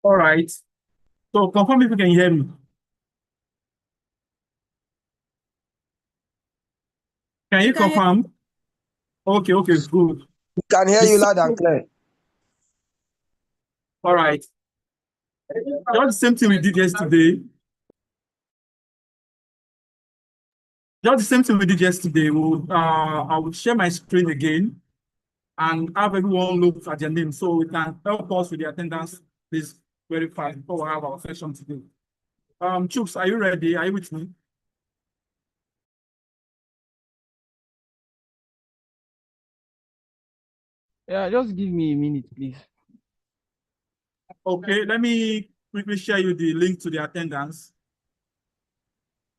All right. So confirm if you can hear me. Can you confirm? Okay, good. We can hear you loud and clear. All right. Just the same thing we did yesterday. Just the same thing we did yesterday. I will share my screen again and have everyone look at their name so we can help us with the attendance. Please verify before we have our session today. Chooks, are you ready? Are you with me? Yeah, just give me a minute, please. Okay, let me quickly share you the link to the attendance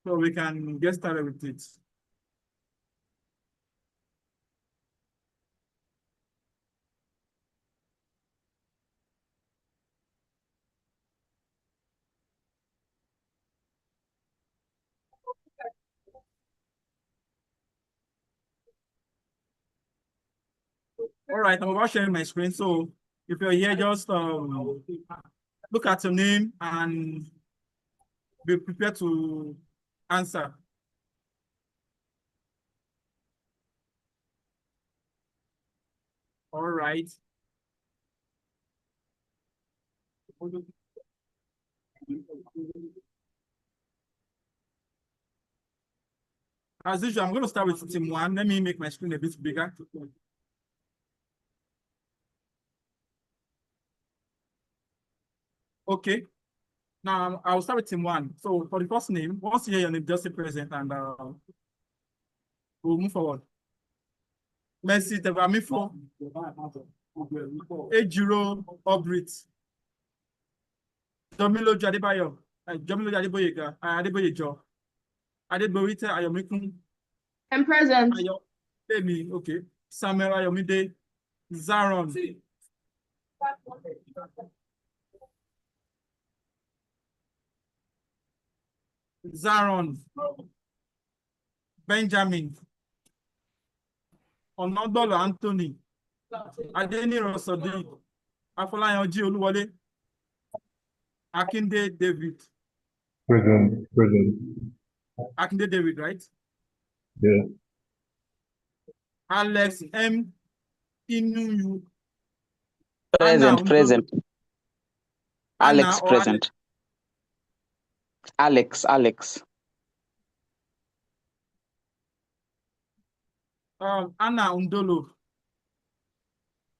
so we can get started with it. All right, I'm about sharing my screen. So if you're here, just look at your name and be prepared to answer. All right. As usual, I'm going to start with team one. Let me make my screen a bit bigger. Okay. Now I'll start with team one. So for the first name, once you hear your name, just say present and we'll move forward. Merci, Tebamifo. Ejiro Obrit. Domilo Jadibayo. Domilo Jadiboyega. Adeboyejo. Adeborita Ayomikun. I'm present. Ayomide, okay. Samuel Ayomide. Zaron. Zaron. Benjamin. Onodolo Anthony. Adeniro Sodi. Afolayanji Oluwole. Akinde David. Present. Akinde David, right? Yeah. Alex M. Inuyu. Present. Alex Anna present. Alex. Anna Undolo.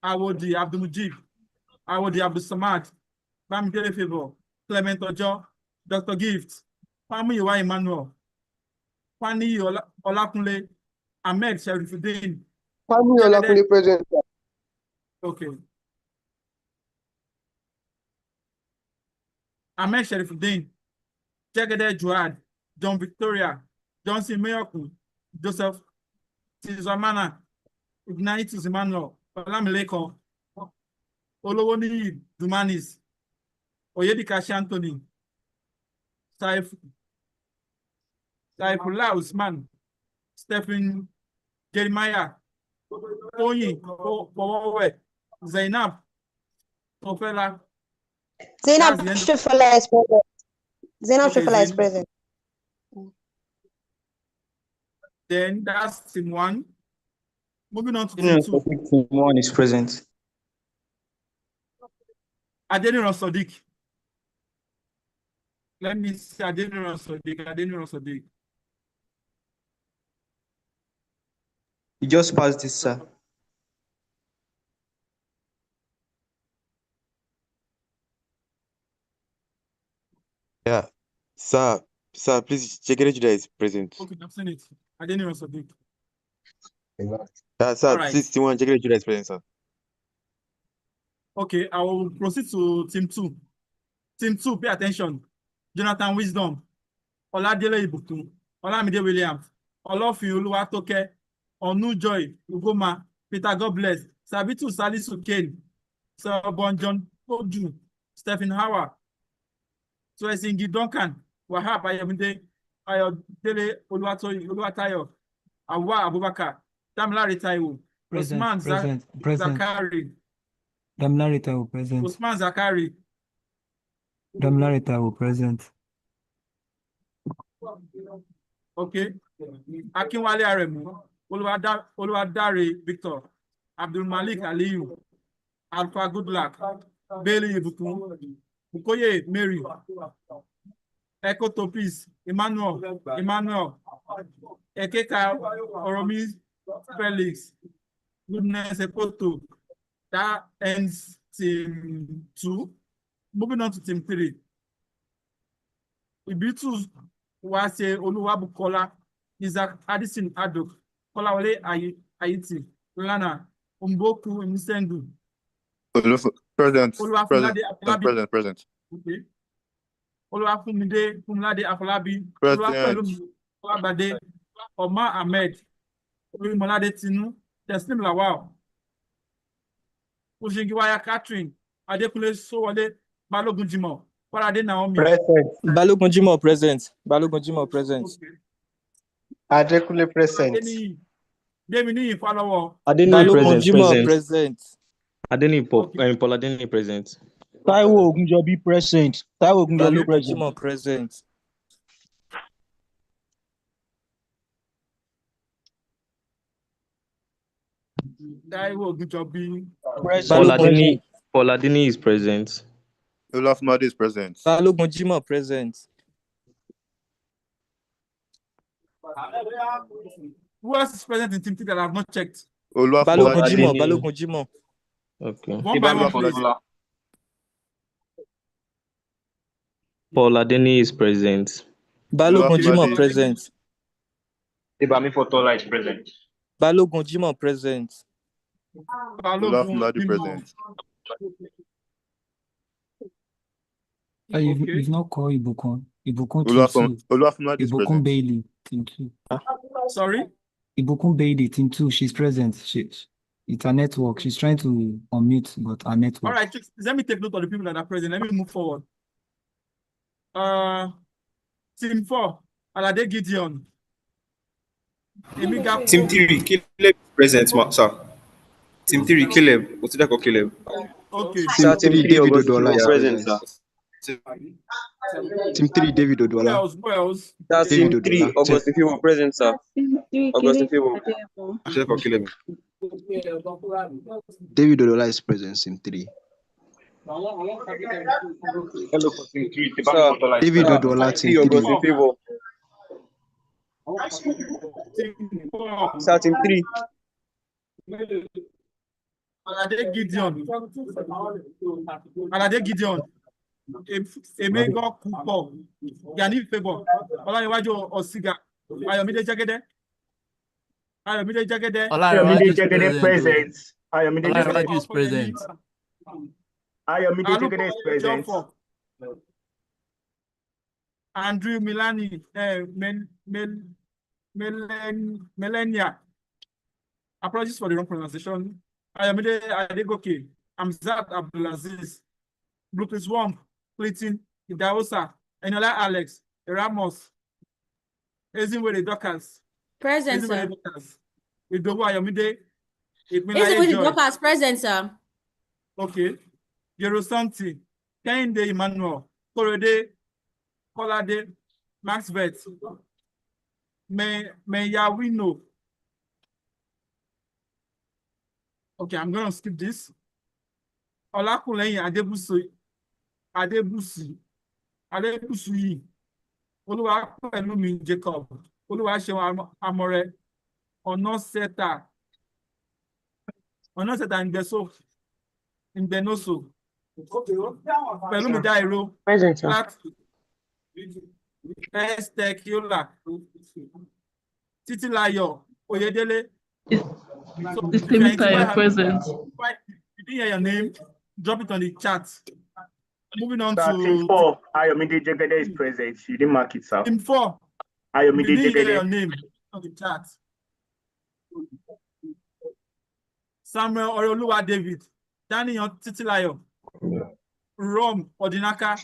Awodi Abdulmujib. Awodi Abdulsamad. Bamidele Favor. Clement Ojo. Dr. Gift. Famuyiwa Emmanuel. Fani Olakunle. Ahmed Sherifuddin. Family Olakunle present. Okay. Ahmed Sherifuddin. Jegede Juad. John Victoria. Johnson Mayoku. Joseph Tizamana. Ignatius Emmanuel. Olamileko. Olowoni Dumanis. Oyedikashi Anthony. Saifullah Usman. Stephen Jeremiah. Oyin Powowe. Zainab. Ofela. Zainab Shifala is present. Zainab Okay, Shifala is present. Then that's team one. Moving on to team two. Team one is present. Adeniran Sadiq. Let me see Adeniran Sadiq. You just passed this, sir. Yeah. Sir, please check it is present. Okay, I've seen it. Adeniran Sadiq. Sir, All right. please, team one, check it is present, sir. Okay, I will proceed to team two. Team two, pay attention. Jonathan Wisdom. Oladele Ibukun. Olamide Williams. Olofin Oluwatoke. Onujoy Ugoma. Peter God bless. Sabitu Salisu Kane. Sir Bon John Odu. Stephen Howard. Twesingi Duncan. Wahab Ayomide. Ayodele Oluwatayo. Awa Abubakar. Damilare Taiwo. Osman Present. Zakari. Damilare Taiwo present. Osman Zakari. Damilare Taiwo, present. Okay. Akinwale Aremu, Oluwadare Victor, Abdul Malik Aliyu, Alpha Goodluck, Bailey Ibukun, Bukoye Mary, Echo Topis, Emmanuel, Ekeka Oromi Felix, Goodness Epoto. That ends team 2. Moving on to team 3. Ibitu Wase Oluwabukola, Isaac Addison Adok, Kolawole Ayiti, Lana, Umboku Nsendu. Present. Oluwafunlade Afolabi. Present. Okay. Oluwafunlade Afolabi. Present. Oluwapelumi Olabade, Omar Ahmed, Olumolade Tinu, Teslim Lawal, Oshingiwaya Catherine, Adekunle Sowole, Balogun Jimoh, Kolade Naomi. Present. Balogun Jimoh present. Balogun Jimoh present. Okay. Adekunle present. Demini Ifalowo. Balogun present. Jimoh present. Paul Adeni present. Taiwo Ogunjobi present. Taiwo Ogunjobi Balogun present. Jimoh present. Taiwo Ogunjobi. Paul Adeni is present. Olafumade is present. Balogun Jimoh present. Who else is present in team 3 that I have not checked? Balogun Jimoh. Okay. One by one, please. Paul Adeni is present. Balogun Jimoh present. Ibami Fotola is present. Balogun Jimoh present. Olafumade present. You've not called Ibukun. Ibukun team 2. Olafumade is Ibukun present. Bailey, team 2. Sorry? Ibukun Bailey, team 2. She's present. It's her network. She's trying to unmute, but her network. All right, let me take note of the people that are present. Let me move forward. Team 4, Alade Gideon. Team 3, Caleb present, sir. Team 3, Caleb. What's that called, Caleb? Okay. Team 3, David Odola is present, present. sir. Team 3, David Who Odola. else? Team 3, August Ifewo present, sir. August Ifewo. What's that called, Caleb? David Odola is present. Team 3. Hello for Team 3, Ibami Fotola is David present. Odola, Team team 3. August Ifewo. Team 4, Sir, Team 3. Alade Gideon. Emego Kupo. Yanni Febo. Olaniwaju Osiga. Ayomide Jagede. Ayomide Jagede present. Ayomide Jagede is present. Ayomide Jagede is present. Andrew Milani, Melania. Apologies for the wrong pronunciation. Ayomide Adegoke, Amzat Abdulaziz, Brooklyn Swamp, Clinton, Idaosa, Enola Alex, Ramos, Ezinwere Dockers. Present, sir. Idowu Ayomide, Ezinwere Dockers present, sir. Okay. Jerosanti, Kehinde Emmanuel, Korede, Kolade, Max Vet, Meyawino. Okay, I'm going to skip this. Olakunleyin Adebusuyi, Oluwapelumi Jacob, Oluwaseun Amore, Onoseta Ngbenoso, Pelumi Dairo, Present, sir. Esther Kiola, Titilayo Oyedele. Is Temitayo present? You didn't hear your name, drop it on the chat. Moving on Sir, to Team 4, Ayomide Jagede is present. You didn't mark it, sir. Team 4. Ayomide You didn't hear your Jagede. name on the chat. Samuel Oroluwa David, Daniel Titilayo, Rom Odinaka,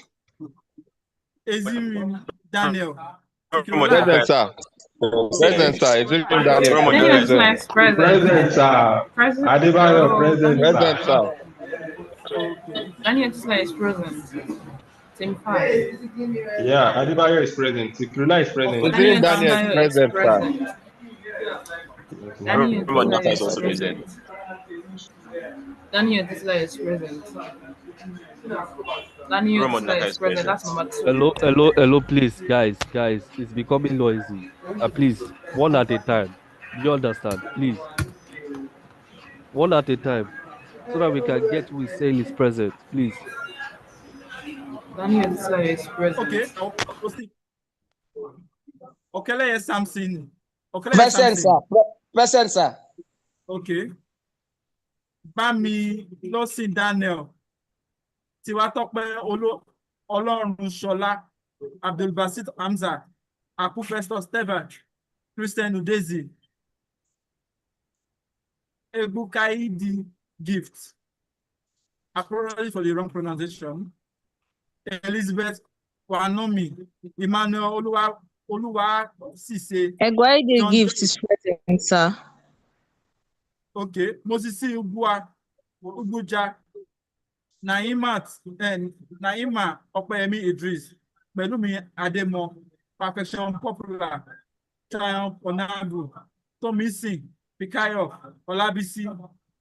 Ezim Daniel. Present, sir. Present, sir. Ezim Daniel. Present, sir. Adebayo present, Present, sir. Daniel Tisla is present. Team 5. Yeah, Adebayo is present. Ikrula is present. Daniel Daniel is Tislayo is present, sir. present. Daniel Roman Tislayo is is also present. present. Daniel Tislayo is present. Daniel Roman Tislayo Naka is is present. present. That's number 2. Hello, please, guys. It's becoming noisy. Please, one at a time. Do you understand? Please, one at a time, so that we can get who is saying is present. Please. Daniel Tislayo is present. Okay, I'll proceed. Okeleye Samson. Okeleye Present, sir. Samson. Present, sir. Okay. Bami Lọ́sìn Daniel. Tiwatope Ọlọ́runṣọlá. Abdulbasit Hamza. Akufestus Steven. Christian Udezi. Ebukaidi Gift. Apologies for the wrong pronunciation. Elizabeth Wanomi. Emmanuel Oluwa Sise. Egwaide gift is present, sir. Okay. Moses Ubuja. Naima Opeyemi Idris. Pelumi Ademo. Perfection Popular. Triumph Onabu. Tomisin. Pikayo. Olabisi.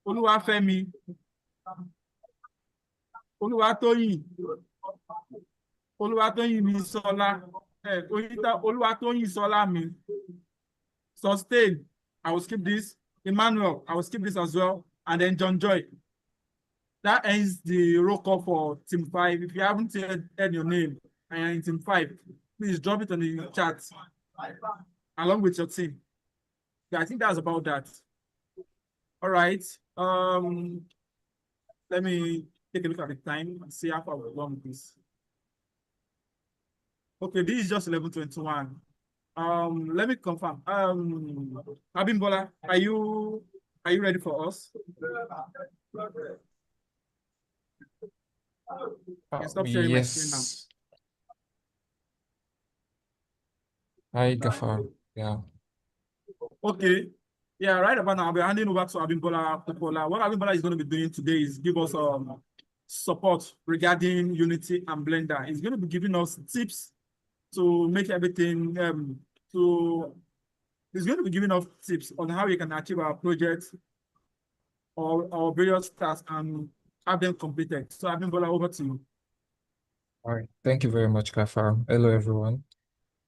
Oluwafemi. Oluwatoyin mi Sola. Oluwatoyin Sola mi. Sustain. I will skip this. Emmanuel, I will skip this as well. And then John Joy. That ends the roll call for Team 5. If you haven't heard your name and you're in Team 5, please drop it on the chat along with your team. Yeah, I think that's about that. All right. Let me take a look at the time and see how far we've gone with this. Okay, this is just 11:21. Let me confirm. Abimbola, are you ready for us? Stop sharing my screen now. Yes. Hi, Gafar. Yeah. Okay. Yeah, right about now, I'll be handing over to Abimbola. What Abimbola is going to be doing today is give us support regarding Unity and Blender. He's going to be giving us tips to make everything he's going to be giving us tips on how we can achieve our projects or our various tasks and have them completed. So Abimbola, over to you. All right. Thank you very much, Gafar. Hello, everyone.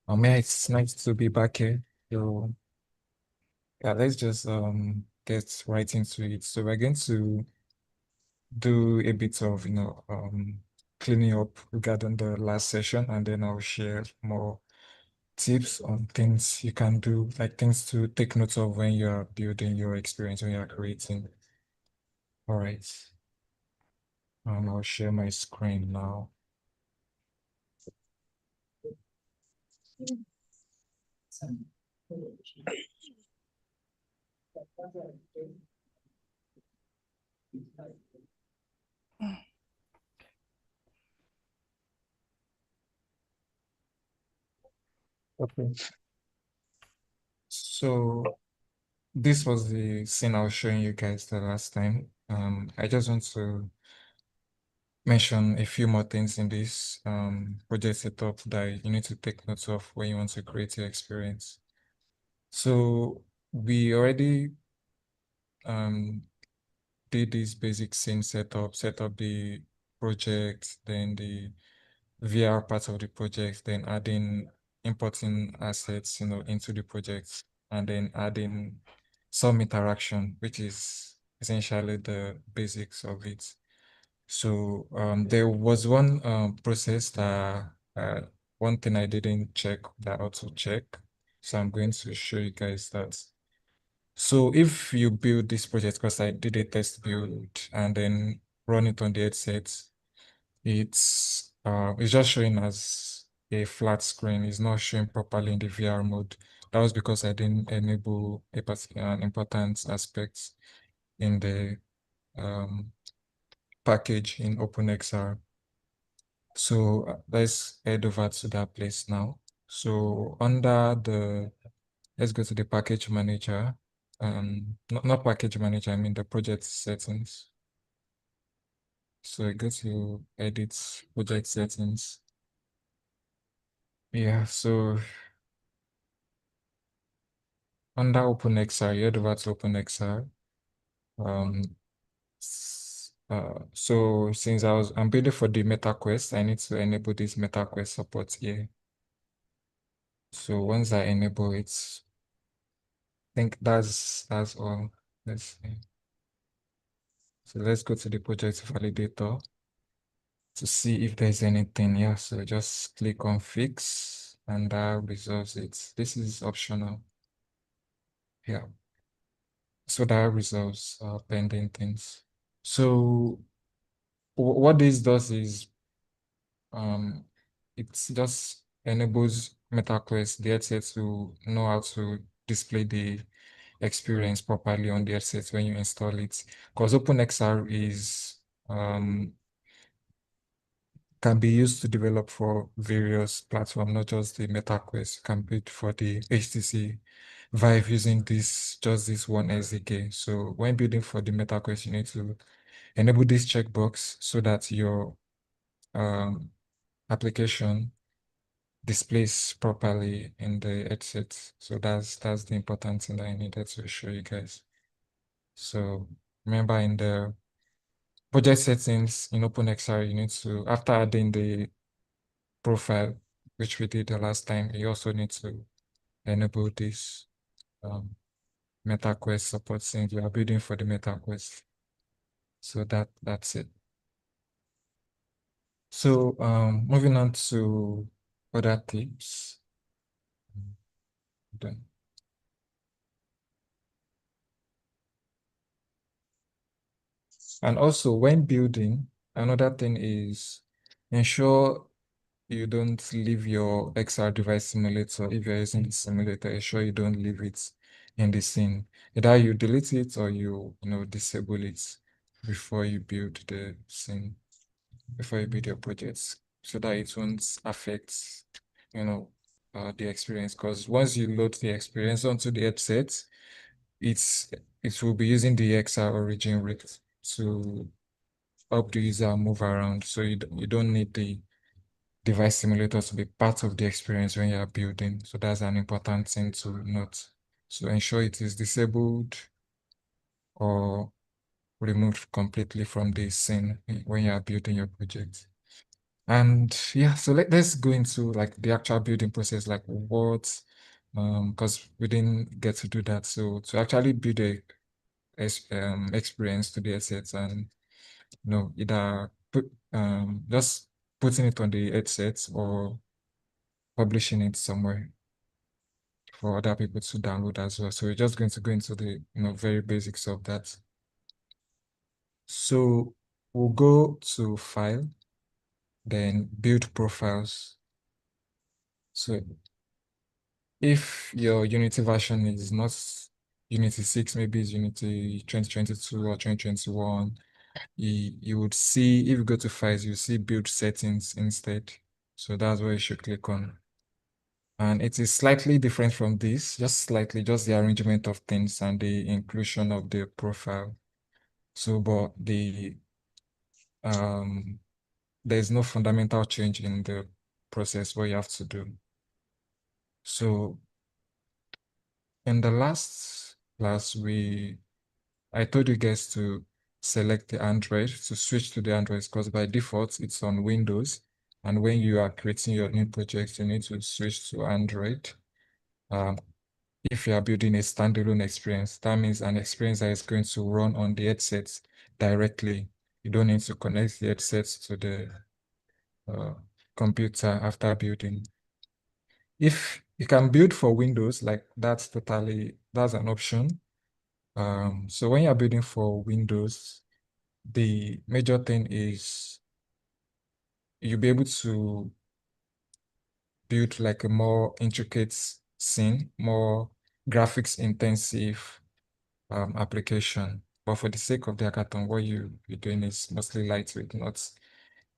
Yeah, it's nice to be back here. So, yeah, let's just get right into it. So we're going to do a bit of cleaning up regarding the last session, and then I'll share more tips on things you can do, like things to take note of when you're building your experience, when you're creating. All right. I'll share my screen now. Okay. So this was the scene I was showing you guys the last time. I just want to mention a few more things in this project setup that you need to take note of when you want to create your experience. So we already did this basic scene setup, set up the project, then the VR part of the project, then adding importing assets, into the project, and then adding some interaction, which is essentially the basics of it. So there was one process that one thing I didn't check that I ought to check. So I'm going to show you guys that. So if you build this project, because I did a test build and then run it on the headset, it's just showing as a flat screen. It's not showing properly in the VR mode. That was because I didn't enable an important aspect in the package in OpenXR. So let's head over to that place now. So let's go to the package manager. Not package manager, I mean the project settings. So I go to edit project settings. Yeah, so under OpenXR, you head over to OpenXR. So since I'm building for the MetaQuest, I need to enable this MetaQuest support here. So once I enable it, I think that's all. Let's see. So let's go to the project validator to see if there's anything. Yeah, so just click on fix and that resolves it. This is optional. Yeah. So that resolves pending things. So what this does is it just enables MetaQuest, the headset, to know how to display the experience properly on the headset when you install it. Because OpenXR is can be used to develop for various platforms, not just the MetaQuest. Can be for the HTC Vive using just this one SDK. So when building for the MetaQuest, you need to enable this checkbox so that your application displays properly in the headset. So that's the important thing that I needed to show you guys. So remember, in the project settings in OpenXR, you need to, after adding the profile, which we did the last time, you also need to enable this MetaQuest support since you are building for the MetaQuest. So that's it. So moving on to other tips. Done. And also when building, another thing is ensure you don't leave your XR device simulator. If you're using the simulator, ensure you don't leave it in the scene. Either you delete it or you disable it before you build the scene, before you build your projects, so that it won't affect the experience. Because once you load the experience onto the headset, it will be using the XR origin rate to help the user move around. So you don't need the device simulator to be part of the experience when you're building. So that's an important thing to note. So ensure it is disabled or removed completely from the scene when you are building your project. And yeah, so let's go into like the actual building process, like what, because we didn't get to do that. So to actually build a experience to the assets, and either just putting it on the headsets or publishing it somewhere for other people to download as well. So we're just going to go into the very basics of that. So we'll go to File, then Build Profiles. So if your Unity version is not Unity 6, maybe it's Unity 2022 or 2021, you would see, if you go to Files, you see Build Settings instead. So that's where you should click on. And it is slightly different from this, just slightly, just the arrangement of things and the inclusion of the profile. So, but there's no fundamental change in the process what you have to do. So in the last class, I told you guys to select the Android, to switch to the Android, because by default it's on Windows. And when you are creating your new project, you need to switch to Android. If you are building a standalone experience, that means an experience that is going to run on the headsets directly. You don't need to connect the headsets to the computer after building. If you can build for Windows, like that's an option. So when you're building for Windows, the major thing is you'll be able to build like a more intricate scene, more graphics intensive application. But for the sake of the hackathon, what you're doing is mostly lightweight, not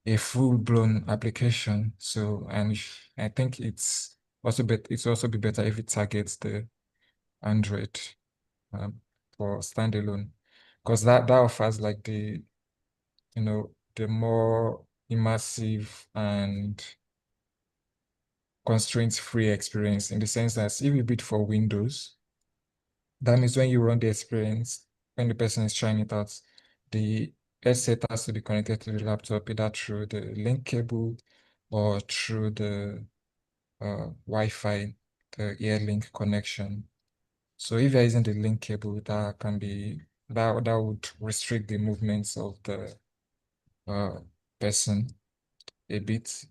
a full-blown application. So, and I think it's also be better if it targets the Android for standalone, because that offers like the the more immersive and constraint-free experience in the sense that if you build for Windows, that means when you run the experience, when the person is trying it out, the headset has to be connected to the laptop either through the link cable or through the Wi-Fi, the ear-link connection. So if you're using the link cable, that would restrict the movements of the person a bit.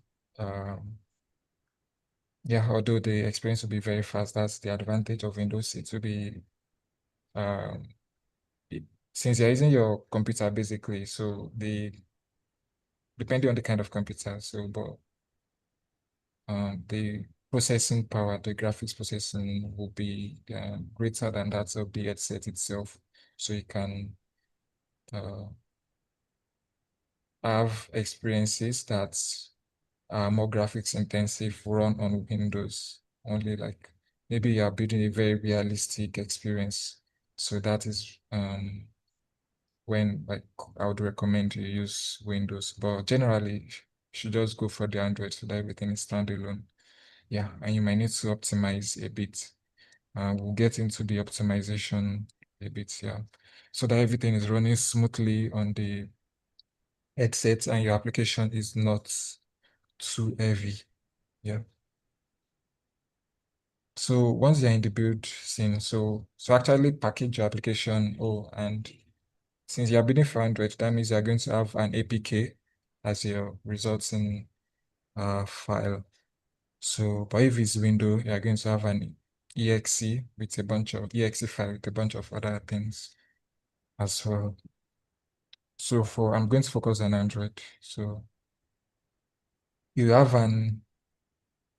Yeah, although the experience will be very fast, that's the advantage of Windows. It will be since you're using your computer basically, so depending on the kind of computer, but the processing power, the graphics processing will be greater than that of the headset itself. So you can have experiences that are more graphics intensive run on Windows. Only like maybe you are building a very realistic experience. So that is when like I would recommend you use Windows. But generally, you should just go for the Android so that everything is standalone. Yeah, and you might need to optimize a bit. We'll get into the optimization a bit, yeah. So that everything is running smoothly on the headset and your application is not too heavy. Yeah. So once you're in the build scene, so actually package your application. Oh, and since you're building for Android, that means you're going to have an APK as your resulting file. So, but if it's window, you're going to have an exe with a bunch of exe file with a bunch of other things as well. So I'm going to focus on Android. So you have an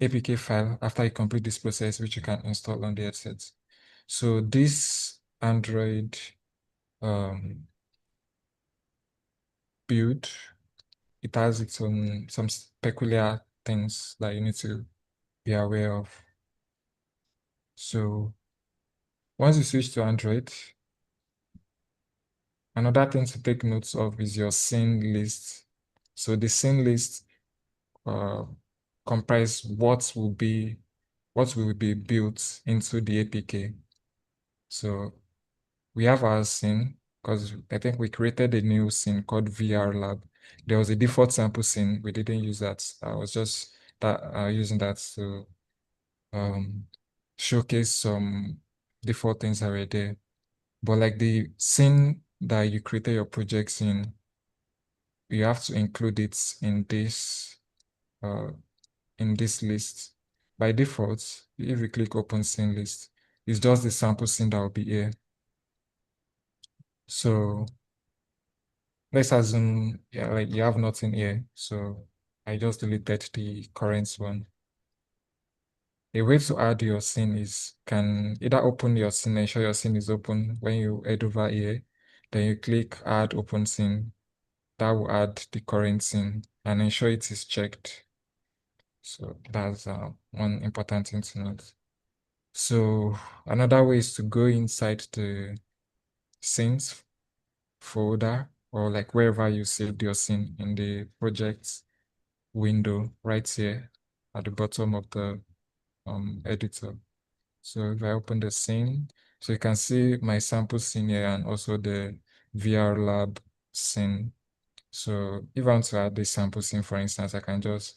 APK file after you complete this process, which you can install on the headset. So this Android build, it has its own some peculiar things that you need to be aware of. So once you switch to Android, another thing to take notes of is your scene list. So the scene list comprise what will be built into the APK. So we have our scene because I think we created a new scene called VR Lab. There was a default sample scene. We didn't use that. I was just using that to showcase some default things that were there. But like the scene that you created your projects in, you have to include it in this list. By default, if you click open scene list, it's just the sample scene that will be here. So let's assume like you have nothing here. So I just deleted the current one. A way to add your scene is can either open your scene, ensure your scene is open when you head over here, then you click add open scene. That will add the current scene and ensure it is checked. So that's one important thing to note. So another way is to go inside the scenes folder or like wherever you saved your scene in the project window right here at the bottom of the editor. So if I open the scene, so you can see my sample scene here and also the VR lab scene. So if I want to add the sample scene, for instance, I can just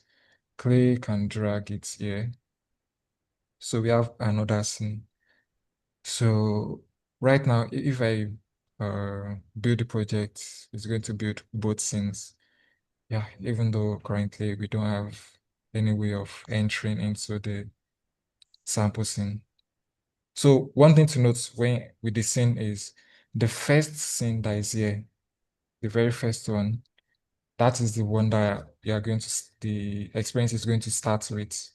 click and drag it here. So we have another scene. So right now, if I build the project, it's going to build both scenes. Yeah, even though currently we don't have any way of entering into the sample scene. So one thing to note when with the scene is the first scene that is here, the very first one, that is the one that you are going to, the experience is going to start with.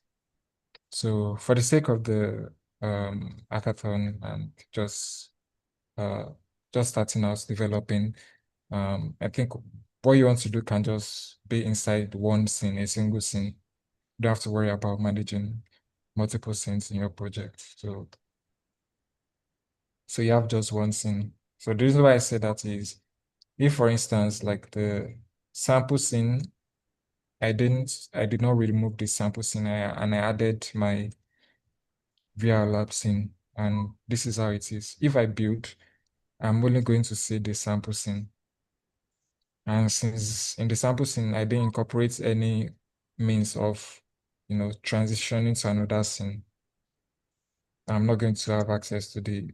So for the sake of the hackathon and just starting out developing, I think what you want to do can just be inside one scene, a single scene. You don't have to worry about managing multiple scenes in your project. So you have just one scene. So the reason why I say that is if, for instance, like the sample scene I did not remove the sample scene and I added my VR lab scene, and this is how it is. If I build, I'm only going to see the sample scene. And since in the sample scene, I didn't incorporate any means of, transitioning to another scene, I'm not going to have access to the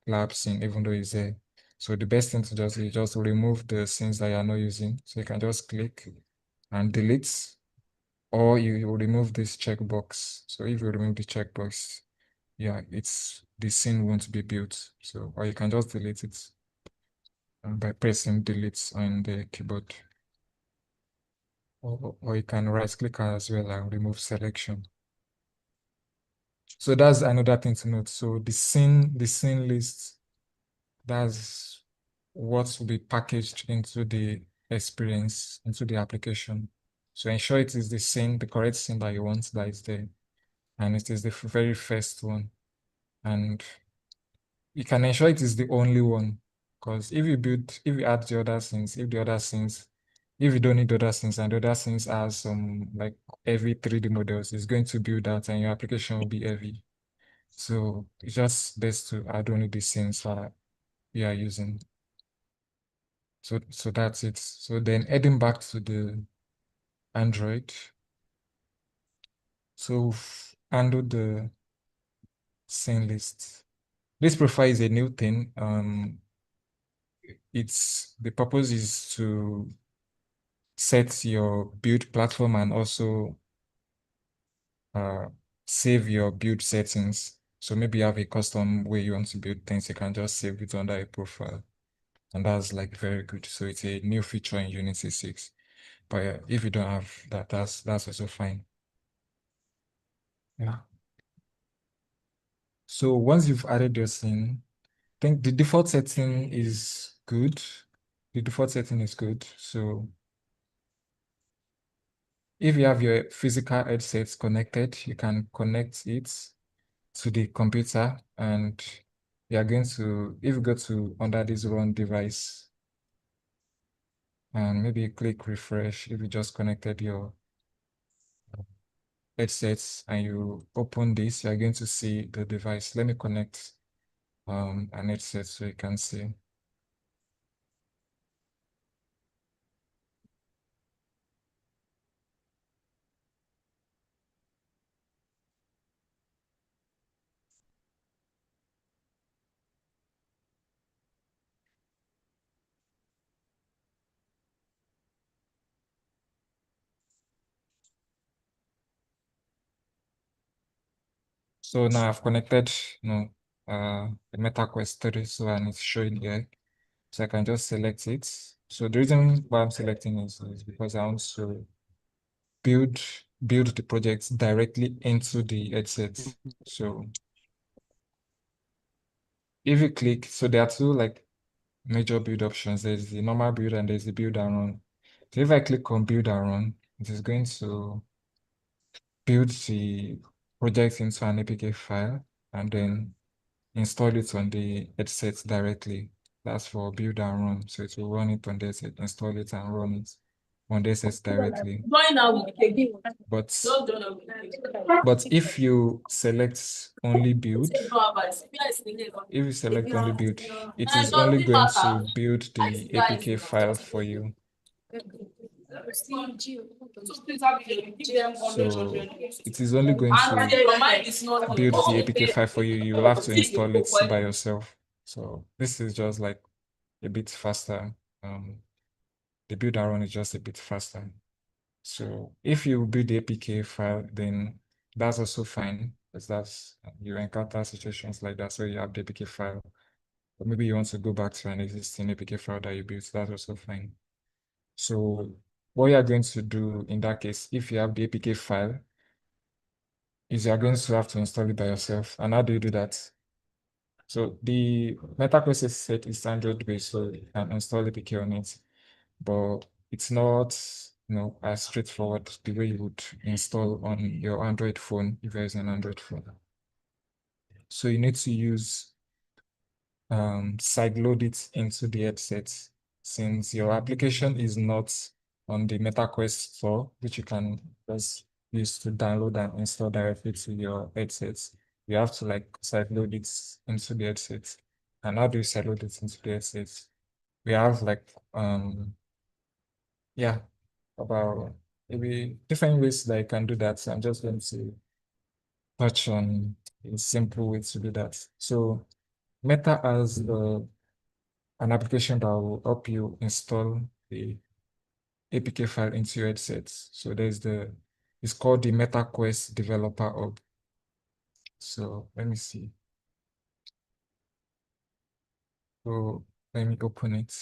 lab scene, even though it's there. So the best thing to just is just remove the scenes that you are not using. So you can just click and delete, or you will remove this checkbox. So if you remove the checkbox, yeah, the scene won't be built. So, or you can just delete it by pressing delete on the keyboard. Or you can right click as well and remove selection. So that's another thing to note. So the scene list, that's what will be packaged into the experience, into the application. So ensure it is the correct scene that you want that is there. And it is the very first one. And you can ensure it is the only one. Because if you add the other scenes, if you don't need other scenes and the other scenes are some like heavy 3D models, it's going to build that and your application will be heavy. So it's just best to add only the scenes that you are using. So that's it. So then heading back to the Android. So handle the scene list. This profile is a new thing. The purpose is to set your build platform and also save your build settings. So maybe you have a custom way you want to build things, you can just save it under a profile. And that's like very good. So it's a new feature in Unity 6. But if you don't have that, that's also fine. Yeah. So once you've added your scene, I think the default setting is good. The default setting is good. So if you have your physical headsets connected, you can connect it to the computer, and you are going to, if you go to under this run device, and maybe click refresh, if you just connected your headsets and you open this, you are going to see the device. Let me connect an headset so you can see. So now I've connected, the MetaQuest 3, so and it's showing here. So I can just select it. So the reason why I'm selecting is because I want to build the project directly into the headset. So if you click, so there are two like major build options. There's the normal build and there's the build and run. So if I click on build and run, it is going to build the project into an APK file and then install it on the headset directly. That's for build and run. So it will run it on the headset, install it and run it on the headset directly. But if you select only build, it is only going to build the APK file for you. So it is only going to build the APK file for you. You will have to install it by yourself. So this is just like a bit faster. The build and run is just a bit faster. So if you build the APK file, then that's also fine, because you encounter situations like that. So you have the APK file, but maybe you want to go back to an existing APK file that you built. That's also fine. So what you are going to do in that case, if you have the APK file, is you are going to have to install it by yourself. And how do you do that? So the MetaQuest set is Android based, so you can install APK on it, but it's not as straightforward the way you would install on your Android phone if there is an Android phone. So you need to use sideload it into the headset, since your application is not on the MetaQuest store, which you can just use to download and install directly to your headsets. You have to like sideload it into the headsets. And how do you sideload it into the headsets? We have like yeah, about maybe different ways that you can do that. So I'm just going to touch on a simple way to do that. So Meta has an application that will help you install the APK file into your headsets. So it's called the MetaQuest Developer Hub. So let me see. So let me open it.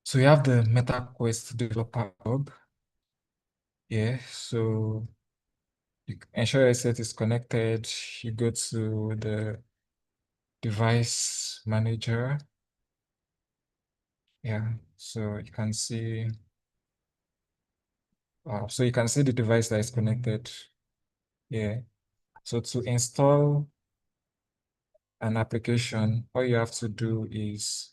So you have the MetaQuest Developer Hub. Yeah, so you ensure your headset is connected. You go to the device manager. Yeah, so you can see the device that is connected. Yeah. So to install an application, all you have to do is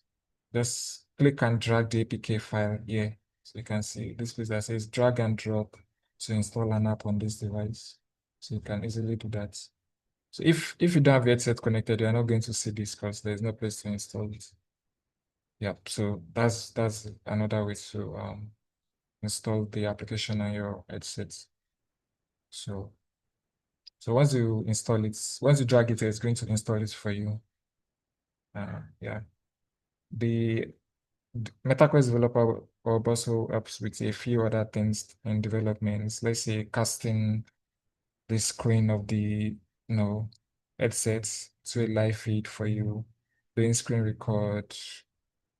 just click and drag the APK file here. So you can see this place that says drag and drop to install an app on this device. So you can easily do that. So if you don't have your headset connected, you're not going to see this because there's no place to install it. Yeah, so that's another way to install the application on your headset. So once you install it, once you drag it, it's going to install it for you. Yeah. The MetaQuest developer also helps with a few other things in development. Let's say casting the screen of the headsets to a live feed for you, doing screen record,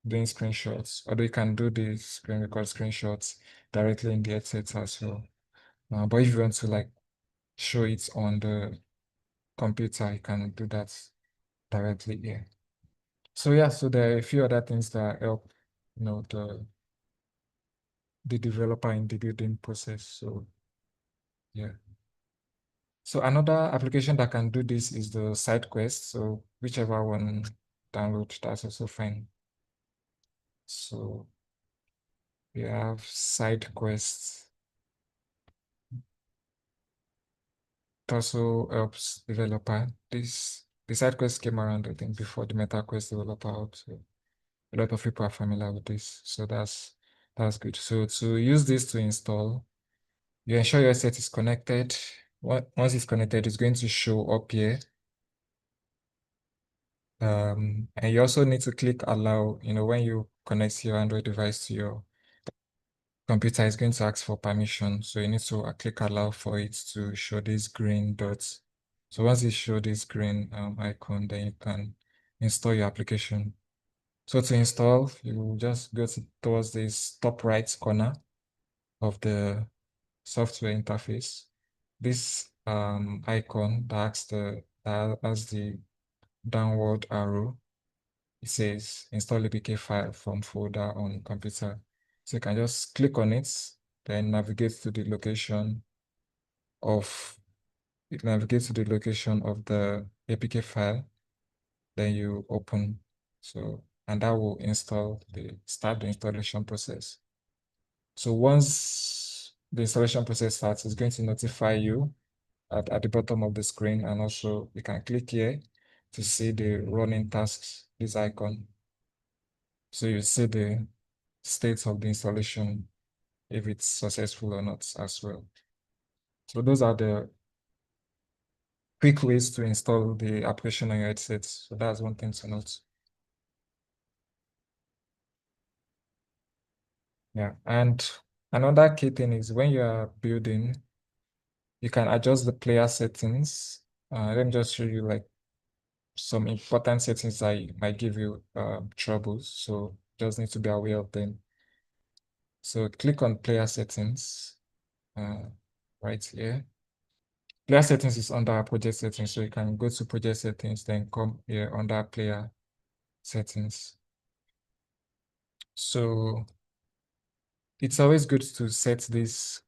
doing screenshots. Although you can do the screen record screenshots directly in the headsets as well. But if you want to like show it on the computer, you can do that directly here. So yeah, so there are a few other things that help, the developer in the building process. So yeah. So another application that can do this is the SideQuest. So whichever one download, that's also fine. So we have SideQuest. It also helps developer. The SideQuest came around, I think, before the MetaQuest developer out. So a lot of people are familiar with this. So that's good. So to use this to install, you ensure your set is connected. Once it's connected, it's going to show up here. And you also need to click allow, when you connect your Android device to your computer, it's going to ask for permission. So you need to click allow for it to show this green dots. So once it shows this green icon, then you can install your application. So to install, you just go towards this top right corner of the software interface. This icon that has the downward arrow, it says install APK file from folder on computer. So you can just click on it, then navigate to the location of the APK file, then you open. So and that will start the installation process. So once the installation process starts, it's going to notify you at the bottom of the screen, and also you can click here to see the running tasks, this icon. So you see the state of the installation, if it's successful or not as well. So those are the quick ways to install the application on your headset. So that's one thing to note. Yeah, and another key thing is when you are building, you can adjust the player settings. Let me just show you like some important settings that might give you troubles. So just need to be aware of them. So click on player settings right here. Player settings is under project settings. So you can go to project settings, then come here under player settings. So it's always good to set this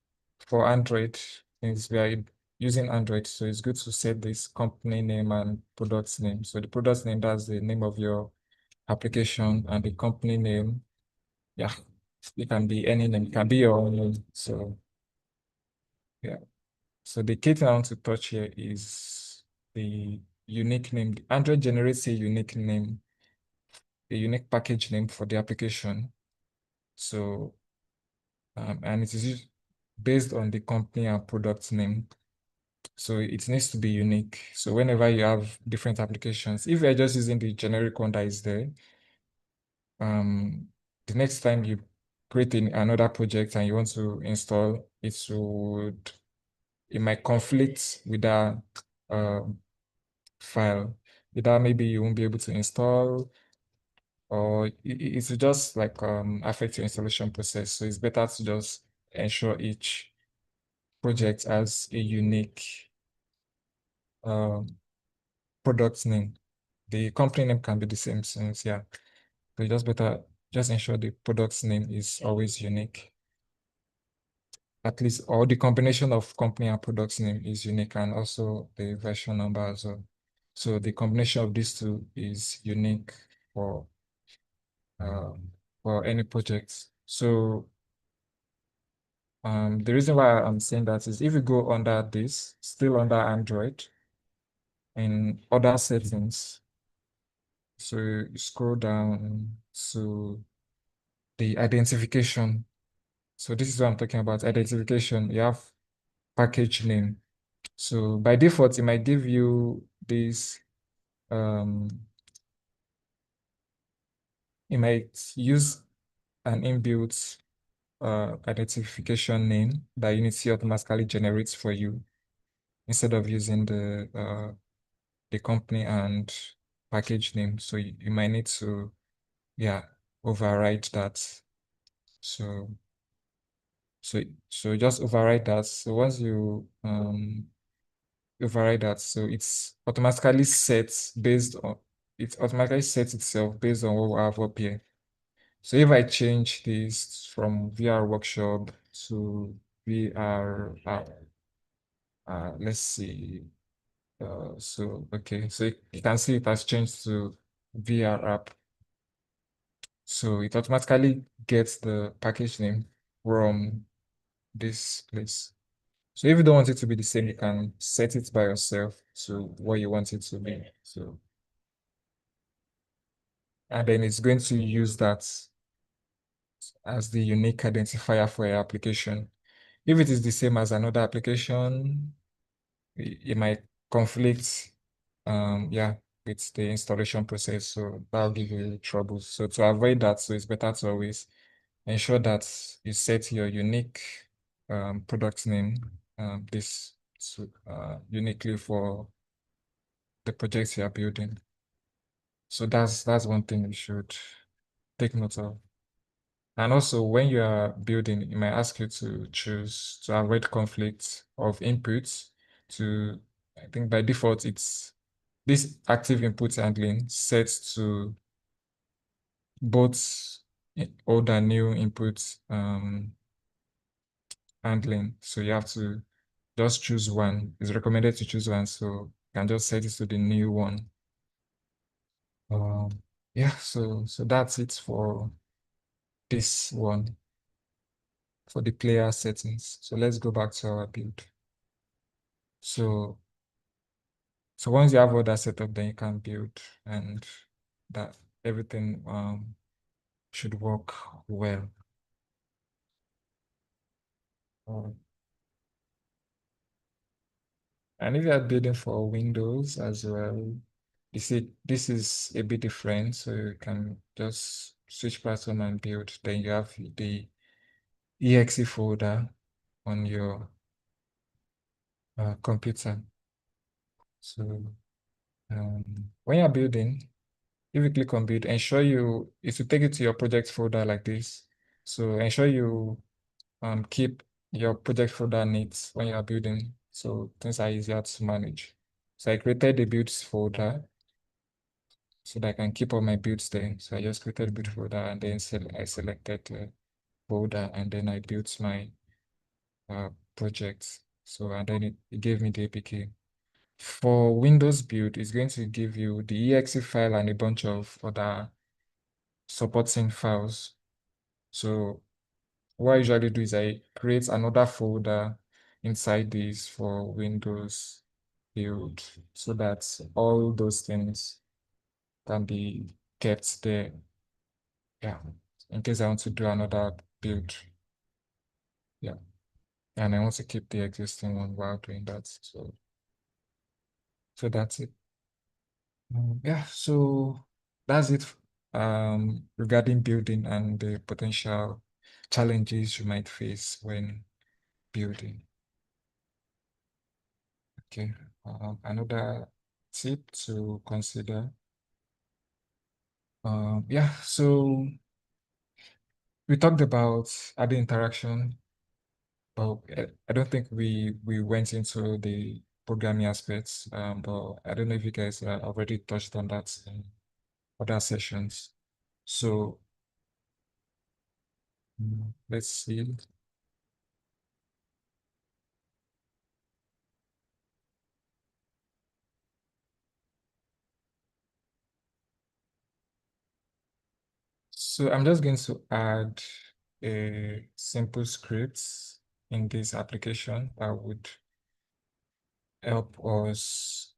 for Android, since we are using Android, so it's good to set this company name and product name. So the product name, that's the name of your application, and the company name, yeah, it can be any name, it can be your own name. So yeah. So the key thing I want to touch here is the unique name. Android generates a unique name, a unique package name for the application. So and it is based on the company and product name. So it needs to be unique. So whenever you have different applications, if you're just using the generic one that is there, the next time you create another project and you want to install, it might conflict with that file. Either maybe you won't be able to install, or it will just like affect your installation process. So it's better to just ensure each project has a unique product name. The company name can be the same since, yeah. So just ensure the product's name is always unique. At least, or the combination of company and product's name is unique, and also the version number as well. So the combination of these two is unique for any project. So the reason why I'm saying that is if you go under this, still under Android, in other settings, so you scroll down to the identification. So this is what I'm talking about. Identification, you have package name. So by default, it might give you this, it might use an inbuilt identification name that Unity automatically generates for you instead of using the company and package name. So you might need to, yeah, override that. So just override that. So once you override that, so it's automatically set based on, it automatically sets itself based on what we have up here. So if I change this from VR workshop to VR app, let's see. So okay, so you can see it has changed to VR app. So it automatically gets the package name from this place. So if you don't want it to be the same, you can set it by yourself to what you want it to be. So, and then it's going to use that as the unique identifier for your application. If it is the same as another application, it might conflict, yeah, with the installation process. So that'll give you trouble. So to avoid that, so it's better to always ensure that you set your unique product name, this uniquely for the projects you are building. So that's one thing you should take note of. And also, when you are building, it might ask you to choose to avoid conflict of inputs. I think by default, it's this active input handling set to both old and new inputs handling. So you have to just choose one. It's recommended to choose one, so you can just set it to the new one. Yeah, so that's it for this one, for the player settings. So let's go back to our build. So once you have all that set up, then you can build, and that everything should work well. And if you are building for Windows as well, you see this is a bit different. So you can just switch platform and build. Then you have the exe folder on your computer. So when you're building, if you click on build, ensure it will take you to your project folder like this. So ensure you keep your project folder neat when you are building, so things are easier to manage. So I created the builds folder so that I can keep all my builds there. So I just created a build folder, and then I selected folder, and then I built my project. So, and then it gave me the APK. For Windows build, it's going to give you the exe file and a bunch of other supporting files. So what I usually do is I create another folder inside this for Windows build so that all those things can be kept there. Yeah, in case I want to do another build. Yeah, and I want to keep the existing one while doing that. So that's it. Yeah, so that's it regarding building and the potential challenges you might face when building. Okay, another tip to consider. Yeah, so we talked about adding interaction, but I don't think we went into the programming aspects. But I don't know if you guys already touched on that in other sessions. So let's see. So I'm just going to add a simple script in this application that would help us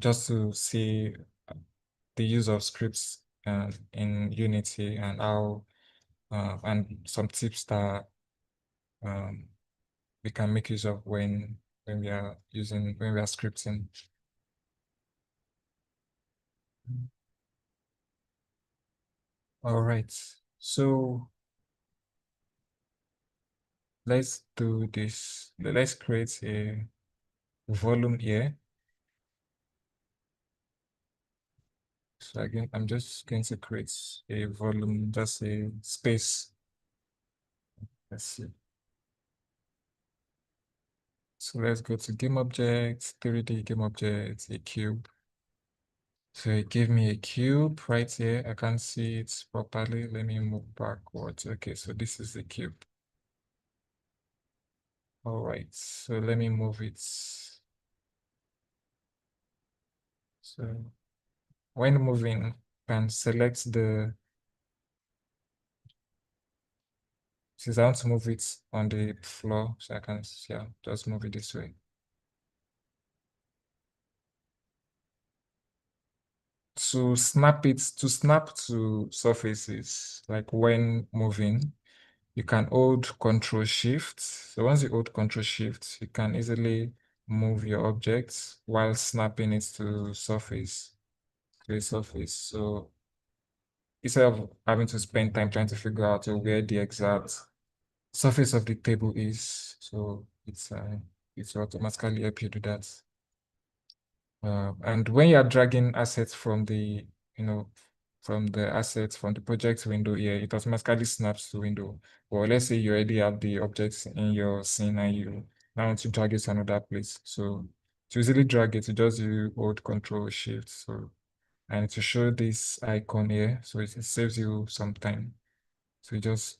just to see the use of scripts in Unity and how and some tips that we can make use of when we are scripting. All right, so let's do this. Let's create a volume here. So again, I'm just going to create a volume, just a space. Let's see. So let's go to game objects, 3D game objects, a cube. So it gave me a cube right here. I can't see it properly. Let me move backwards. Okay, so this is the cube. All right, so let me move it. So when moving, you can select the, since I want to move it on the floor, so I can, yeah, just move it this way. To snap to surfaces, like when moving, you can hold Control Shift. So once you hold Control Shift, you can easily move your objects while snapping it to a surface. So instead of having to spend time trying to figure out where the exact surface of the table is, so it's automatically help you do that. And when you are dragging assets from the, from the assets from the project window here, it automatically snaps to window. Or let's say you already have the objects in your scene and you now want to drag it to another place. So to easily drag it, you just hold Control Shift. So and to show this icon here, so it saves you some time. So you just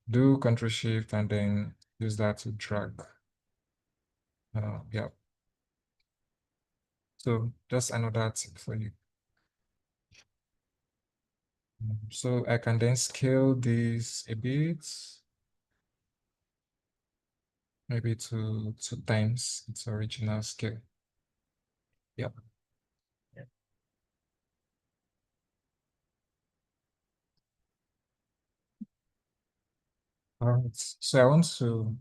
do Control Shift and then use that to drag. Yeah. So just another tip for you. So I can then scale this a bit, maybe to 2x its original scale. Yep. All right. So I want to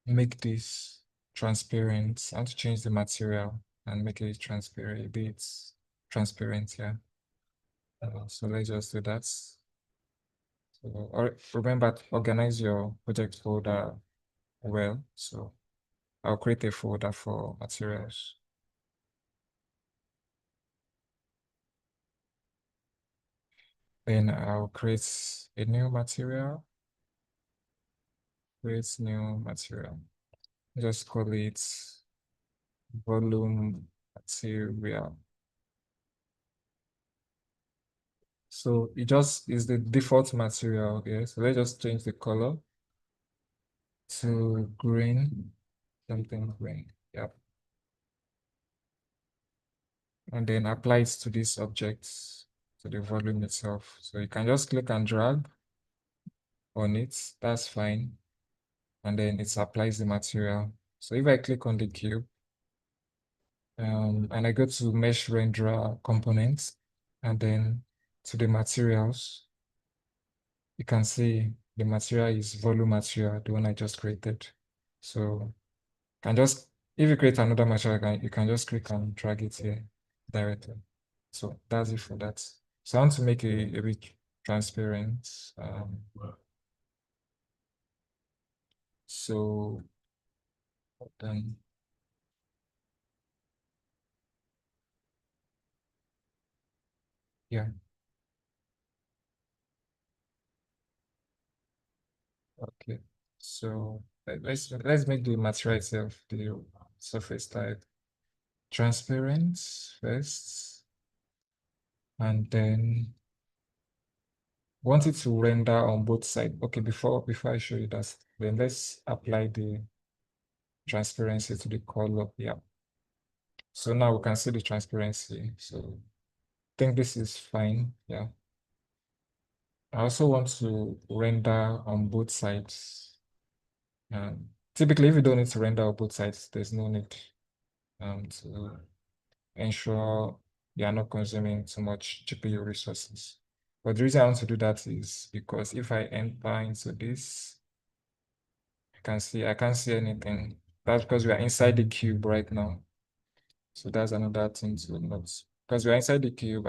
make this transparent. I want to change the material and make it transparent, a bit transparent, yeah. So let's just do that. So remember to organize your project folder well. So I'll create a folder for materials. Then I'll create a new material. Create new material. Just call it volume material. So it just is the default material here. So let's just change the color to green, something green. Yep. And then apply it to these objects, to the volume itself. So you can just click and drag on it, that's fine. And then it applies the material. So if I click on the cube, and I go to mesh renderer components, and then to the materials, you can see the material is volume material, the one I just created. So can just, if you create another material, you can just click and drag it here directly. So that's it for that. So I want to make a bit transparent. So then yeah. Okay. So let's make the material itself, the surface type, transparent first, and then want it to render on both sides. Okay, before I show you that, then let's apply the transparency to the color. Yeah. So now we can see the transparency. So I think this is fine. Yeah. I also want to render on both sides. Typically, if you don't need to render on both sides, there's no need to ensure you are not consuming too much GPU resources. But the reason I want to do that is because if I enter into this, I can't see anything. That's because we are inside the cube right now. So that's another thing to note. Because we are inside the cube,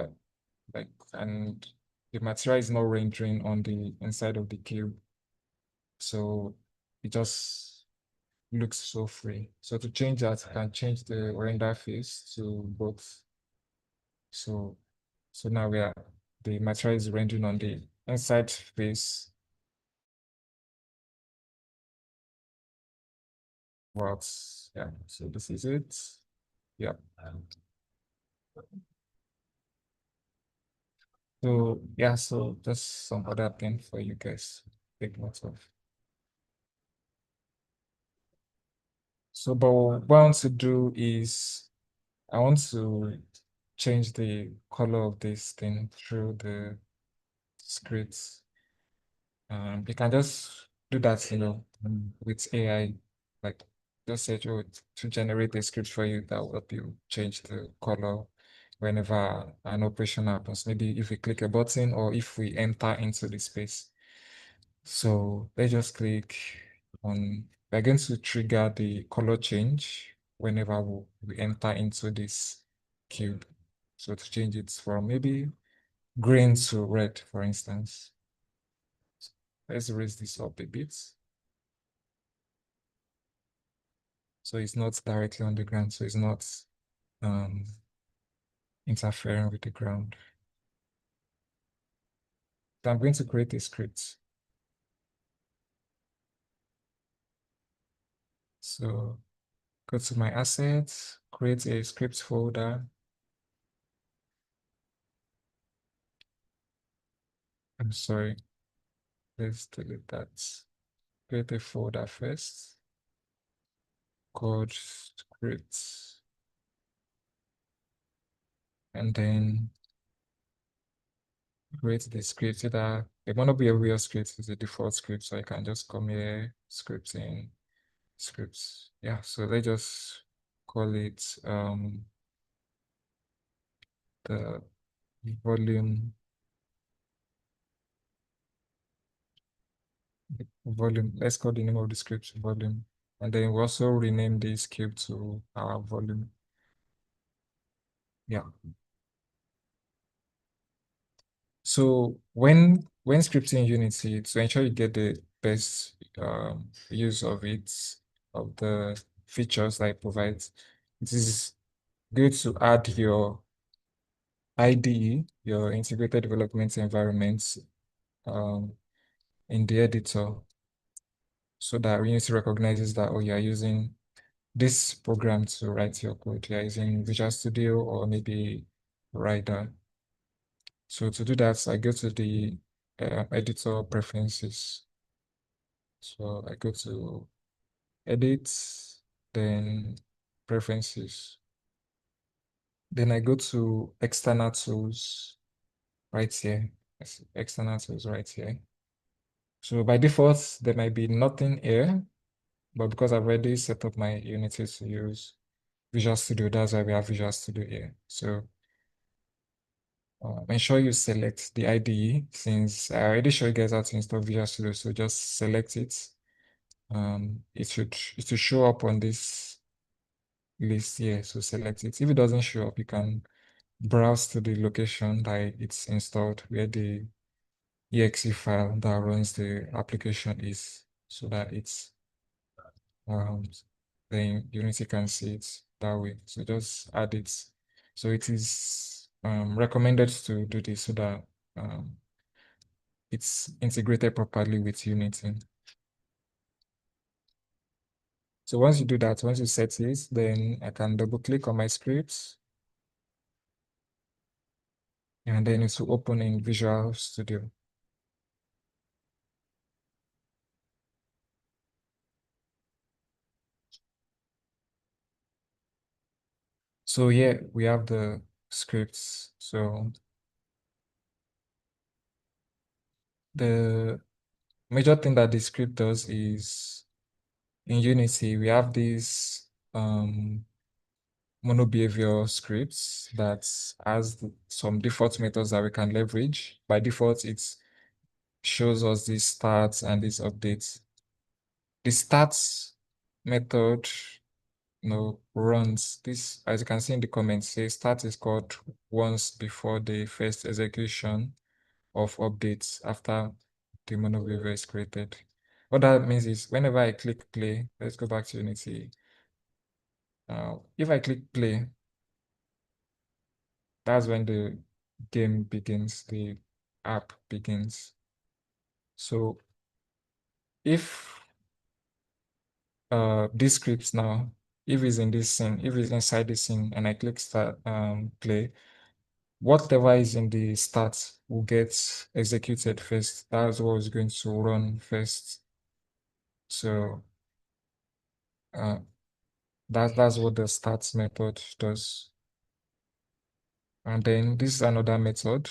and the material is not rendering on the inside of the cube. So it just looks so free. So to change that, I can change the render face to both. So now the material is rendering on the inside face. Works. Yeah, so this is it. Yeah. So yeah, so just some other thing for you guys to take note of. So but what I want to do is I want to change the color of this thing through the scripts. You can just do that, with AI, like just say to generate a script for you that will help you change the color whenever an operation happens. Maybe if we click a button or if we enter into the space. So let's just click on, we're going to trigger the color change whenever we enter into this cube. So to change it from maybe green to red, for instance. Let's raise this up a bit. So it's not directly on the ground, so it's not interfering with the ground. So I'm going to create a script. So go to my assets, create a script folder. I'm sorry, let's delete that. Create a folder first called scripts. And then create the script. Either it might not be a real script, it's a default script, so I can just come here, scripting, scripts. Yeah, so let's just call it the volume let's call the name of the script volume, and then we also rename this cube to our volume. Yeah. So when scripting Unity, to ensure you get the best use of the features that it provides, it is good to add your IDE, your integrated development environment, in the editor, so that Unity recognizes that, oh, you are using this program to write your code. You are using Visual Studio or maybe Rider. So to do that, I go to the editor preferences. So I go to edit, then preferences. Then I go to external tools right here. External tools right here. So by default, there might be nothing here, but because I've already set up my Unity to use Visual Studio, that's why we have Visual Studio here. So ensure you select the IDE, since I already showed you guys how to install Visual Studio, so just select it. It should show up on this list here, so select it. If it doesn't show up, you can browse to the location that it's installed, where the exe file that runs the application is, so that it's then Unity can see it that way. So just add it. So it is recommended to do this so that it's integrated properly with Unity. So once you do that, once you set it, then I can double click on my scripts. And then it will open in Visual Studio. So yeah, we have the scripts. So the major thing that the script does is in Unity, we have these mono behavior scripts that has some default methods that we can leverage. By default, it shows us these starts and these updates. The starts method runs this, as you can see in the comments, say start is called once before the first execution of updates after the mono behavior is created. What that means is whenever I click play, let's go back to Unity. If I click play, that's when the game begins, the app begins. So if this script now, if it's in this scene, if it's inside the scene and I click start play, whatever is in the start will get executed first. That's what is going to run first. So that's what the starts method does. And then this is another method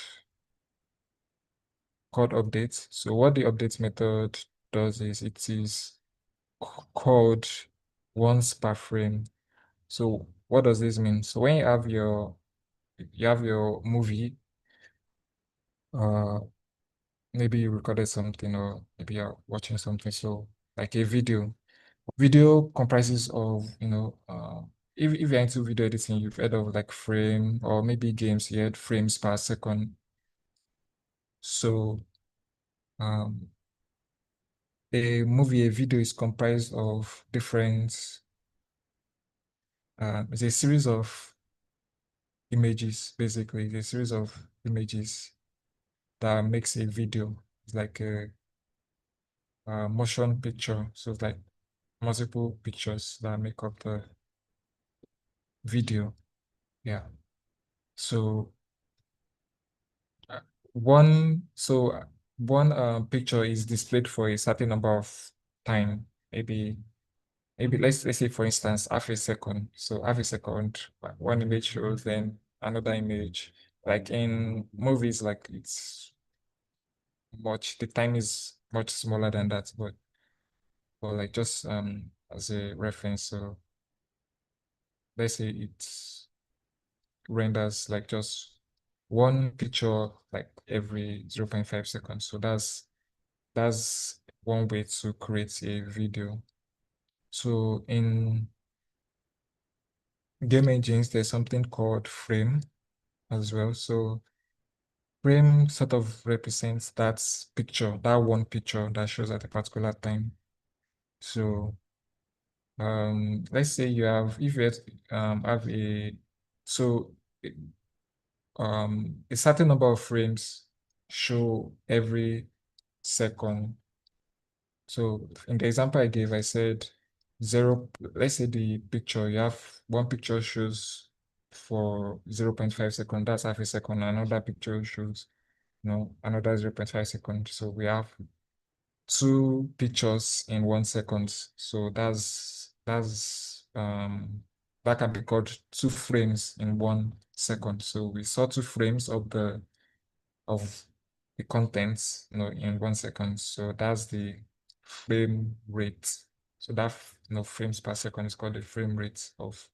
called update. So what the update method does is it is called once per frame. So what does this mean? So when you have your movie, maybe you recorded something or maybe you're watching something, so like a video. Video comprises of, if you're into video editing, you've heard of like frame, or maybe games, you had frames per second. So a movie, a video is comprised of different, it's a series of images, basically. It's a series of images that makes a video. It's like a motion picture. So it's like multiple pictures that make up the video. Yeah. So one picture is displayed for a certain number of time. Maybe let's say for instance half a second. So half a second, one image shows, then another image. Like in movies, like the time is much smaller than that, but like just as a reference. So let's say it renders like just one picture like every 0.5 seconds. So that's one way to create a video. So in game engines, there's something called frame as well. So frame sort of represents that picture, that one picture that shows at a particular time. So let's say if you have a certain number of frames show every second. So in the example I gave, I said let's say the picture, you have one picture shows for 0.5 seconds, that's half a second, another picture shows, another 0.5 seconds. So we have two pictures in 1 second. So that can be called 2 frames in 1 second. So we saw 2 frames of the contents, in 1 second. So that's the frame rate. So that frames per second is called the frame rate of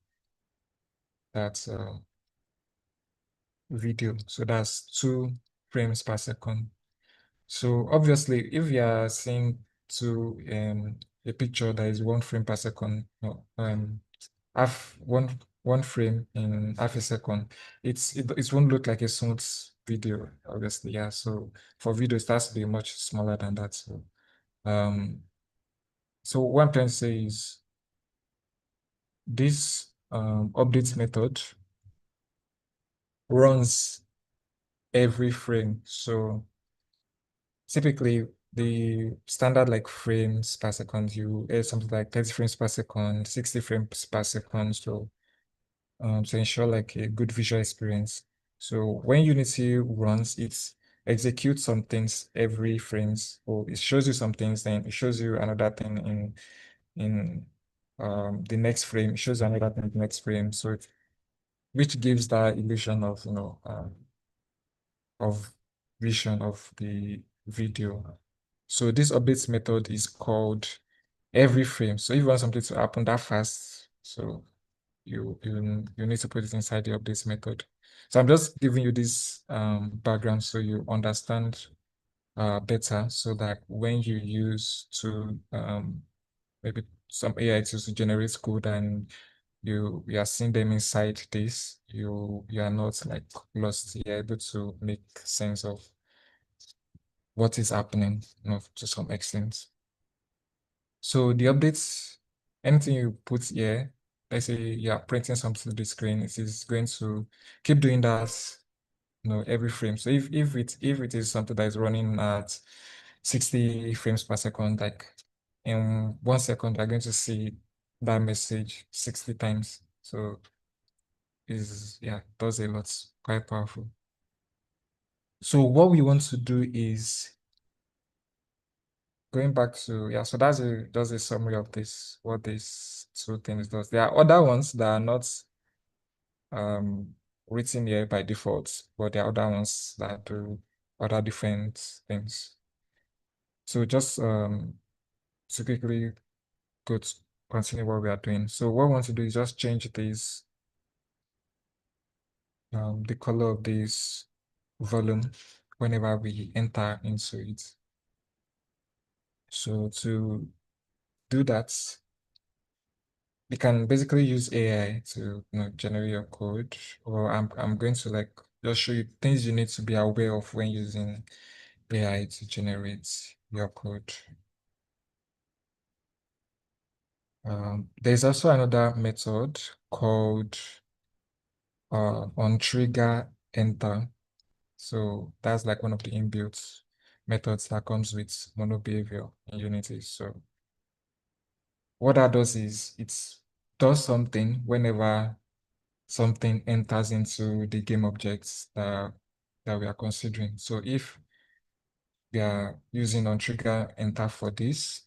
that video. So that's 2 frames per second. So obviously, if you are seeing a picture that is 1 frame per second, half one frame in half a second, it won't look like a smooth video, obviously. Yeah. So for videos, it has to be much smaller than that. So what I'm trying to say is this update method runs every frame. So typically the standard like frames per second, you add something like 30 frames per second, 60 frames per second. So to ensure like a good visual experience. So when Unity runs, it executes some things every frames, or it shows you some things, then it shows you another thing in the next frame, it shows another thing in the next frame. So which gives that illusion of of vision of the video. So this updates method is called every frame. So if you want something to happen that fast, so you need to put it inside the updates method. So I'm just giving you this background so you understand better, so that when you use to maybe some AI tools to generate code and you are seeing them inside this, you are not like lost. You're able to make sense of what is happening, to some extent. So the updates, anything you put here, let's say you are printing something to the screen, it is going to keep doing that, every frame. So if it is something that is running at 60 frames per second, like in 1 second, you're going to see that message 60 times. So does a lot, quite powerful. So what we want to do is going back to, so that's a summary of this, what these two things does. There are other ones that are not written here by default, but there are other ones that do other different things. So just to quickly continue what we are doing. So what we want to do is just change this the color of this volume whenever we enter into it. So to do that, we can basically use AI to generate your code, or I'm going to like just show you things you need to be aware of when using AI to generate your code. There's also another method called on trigger enter. So that's like one of the inbuilt methods that comes with mono behavior in Unity. So what that does is it does something whenever something enters into the game objects that we are considering. So if we are using on trigger enter for this,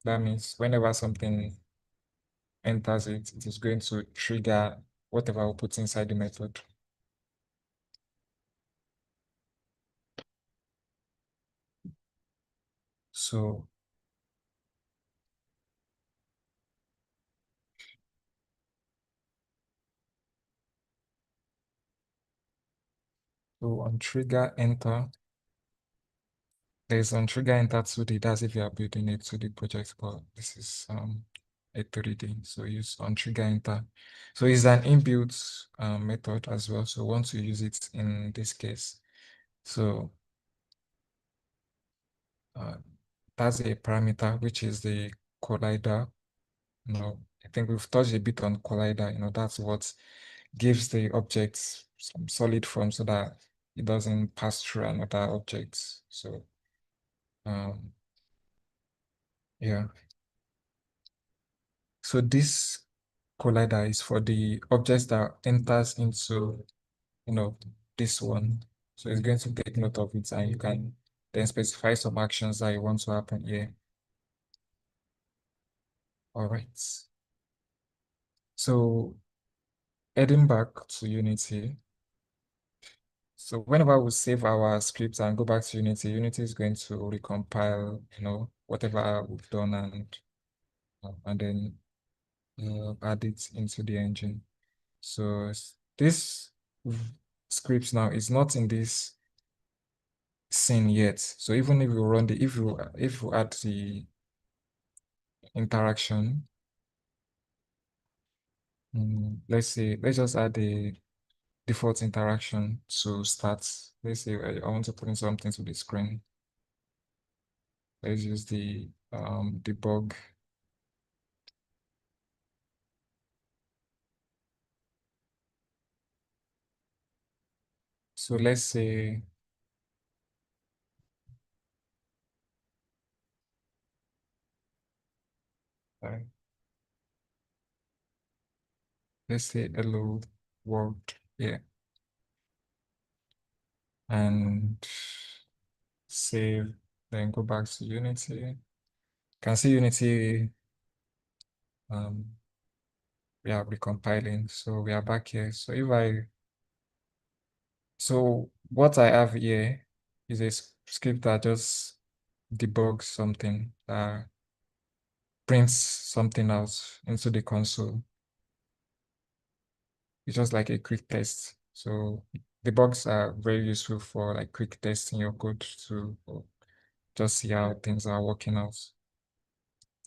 that means whenever something enters it, it is going to trigger whatever we put inside the method. So on trigger enter, there's on trigger enter 2D. That's if you are building a 2D project, but this is a 3D. So use on trigger enter. So it's an inbuilt method as well. So once you use it in this case, so that's a parameter which is the collider. I think we've touched a bit on collider. That's what gives the objects some solid form so that it doesn't pass through another object. So yeah. So this collider is for the objects that enters into this one. So it's going to take note of it, and you can then specify some actions that you want to happen here. All right. So heading back to Unity. So whenever we save our scripts and go back to Unity, Unity is going to recompile, whatever we've done and then add it into the engine. So this script now is not in this scene yet. So even if you run if you add the interaction, let's just add the default interaction to start. Let's say I want to put in something to the screen. Let's use the debug. So let's say let's say hello world here and save, then go back to Unity. You can see Unity we are recompiling, so we are back here. So what I have here is a script that just debugs something, prints something out into the console. It's just like a quick test. So debugs are very useful for like quick testing your code to just see how things are working out.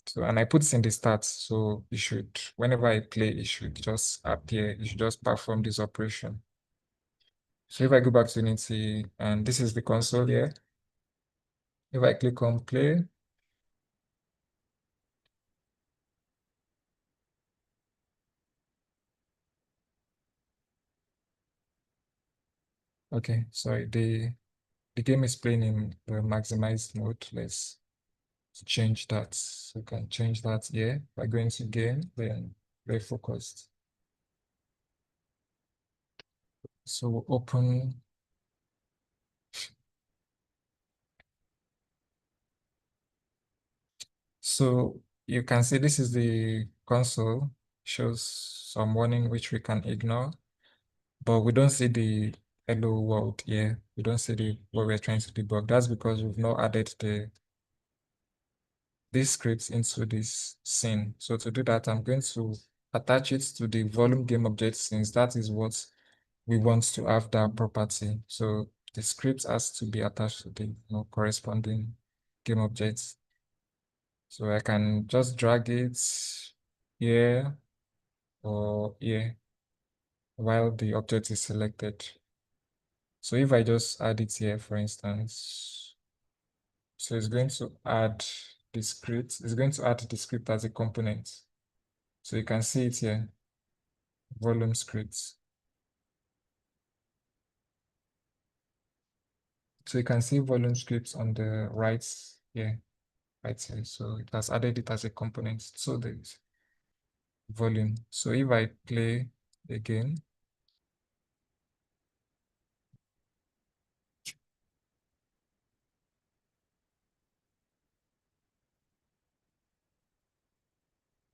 So, and I put this in the stats, so it should, whenever I play, it should just appear, it should just perform this operation. So if I go back to Unity, and this is the console here, if I click on play, okay, sorry, the game is playing in the maximized mode. Let's change that. So we can change that here by going to game, then very focused. So open. So you can see this is the console, shows some warning which we can ignore, but we don't see the hello world here. We don't see what we're trying to debug. That's because we've not added these scripts into this scene. So to do that, I'm going to attach it to the volume game object, since that is what we want to have that property. So the script has to be attached to the corresponding game objects. So I can just drag it here or here while the object is selected. So if I just add it here, for instance, so it's going to add the script, it's going to add the script as a component. So you can see it here, volume scripts. So you can see volume scripts on the right here, right here. So it has added it as a component. So there's volume. So if I play again,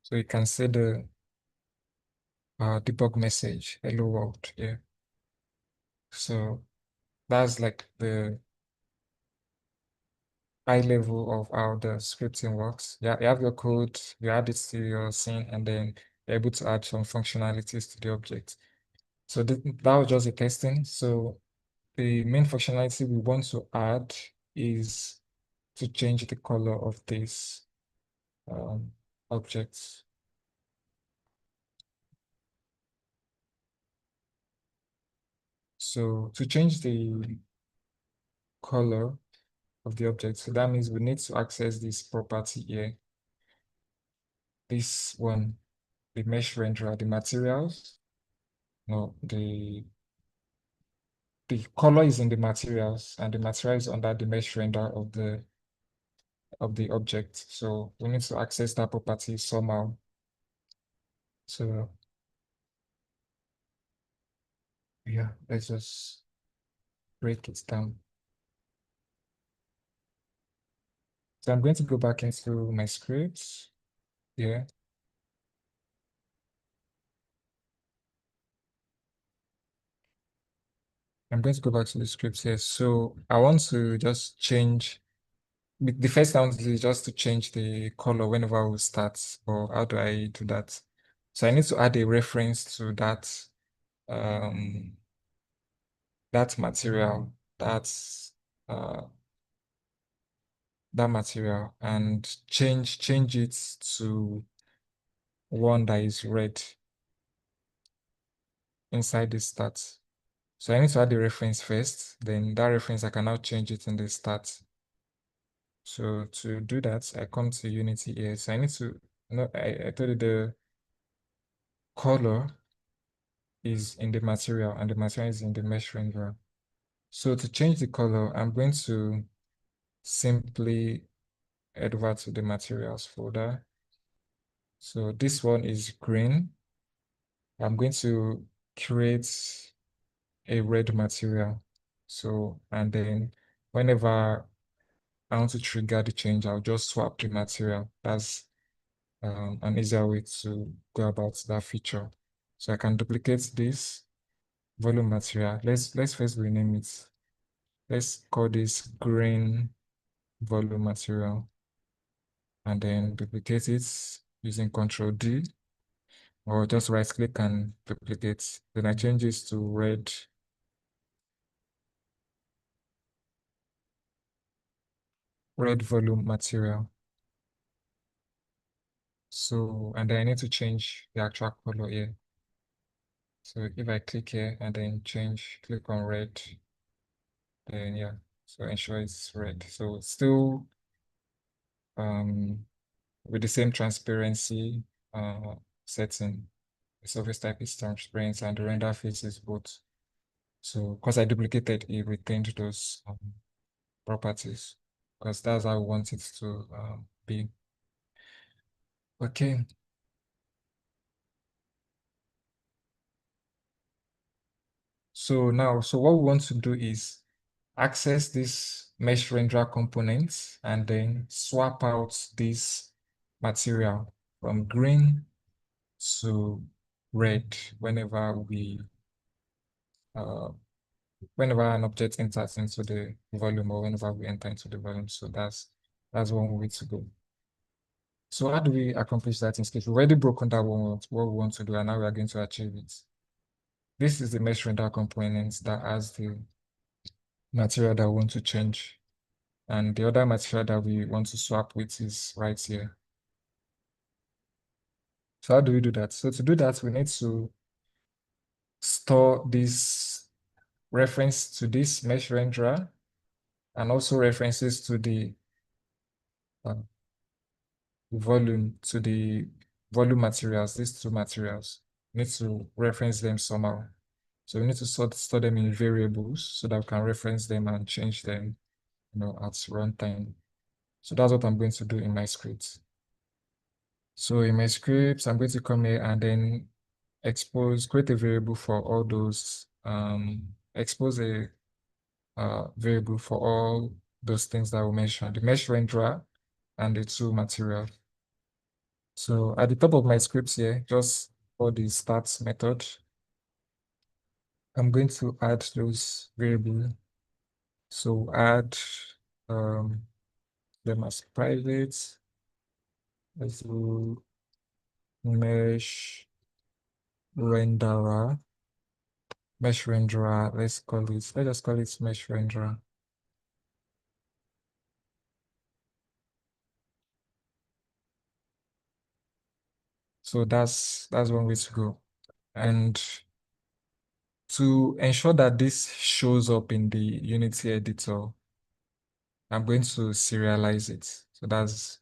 so you can see the debug message, hello world here. So that's like the high level of how the scripting works. Yeah, you have your code, you add it to your scene, and then you're able to add some functionalities to the object. So that was just a testing. So the main functionality we want to add is to change the color of this objects. So to change the color of the object, so that means we need to access this property here. This one, the mesh renderer, the materials. No, the color is in the materials, and the material is under the mesh render of the object. So we need to access that property somehow. So yeah, let's just break it down. So I'm going to go back into my scripts here. I'm going to go back to the scripts here. So I want to just change, the first thing I want to do is just to change the color whenever we start, or how do I do that? So I need to add a reference to that, that material, that material, and change it to one that is red inside the stat. So I need to add the reference first, then that reference I can now change it in the stat. So to do that, I come to Unity here. So I need to, I told you the color is in the material and the material is in the mesh renderer. So to change the color, I'm going to simply head over to the materials folder. So this one is green. I'm going to create a red material. So, and then whenever I want to trigger the change, I'll just swap the material. That's an easier way to go about that feature. So I can duplicate this volume material. Let's first rename it. Let's call this green volume material, and then duplicate it using Control D, or just right click and duplicate. Then I change this to red volume material. So, and then I need to change the actual color here. So if I click here and then click on red, then yeah, so ensure it's red. So still with the same transparency setting. The surface type is transparent and the render face is both. So because I duplicated it, retained those properties, because that's how I want it to be. Okay. So now, so what we want to do is access this mesh renderer component and then swap out this material from green to red whenever whenever an object enters into the volume, or whenever we enter into the volume. So that's one way to go. So how do we accomplish that in Sketch? We've already broken down what we want to do, and now we are going to achieve it. This is the mesh render component that has the material that we want to change. And the other material that we want to swap with is right here. So how do we do that? So to do that, we need to store this reference to this mesh renderer, and also references to the volume, to the volume materials, these two materials. We need to reference them somehow. So we need to store them in variables so that we can reference them and change them, at runtime. So that's what I'm going to do in my script. So in my scripts, I'm going to come here and then create a variable for all those, expose a variable for all those things that we mentioned, the mesh renderer and the two materials. So at the top of my scripts here, just for the stats method, I'm going to add those variables. So add them as private. Let's do mesh renderer. Let's just call it mesh renderer. So that's one way to go. And to ensure that this shows up in the Unity editor, I'm going to serialize it. So that's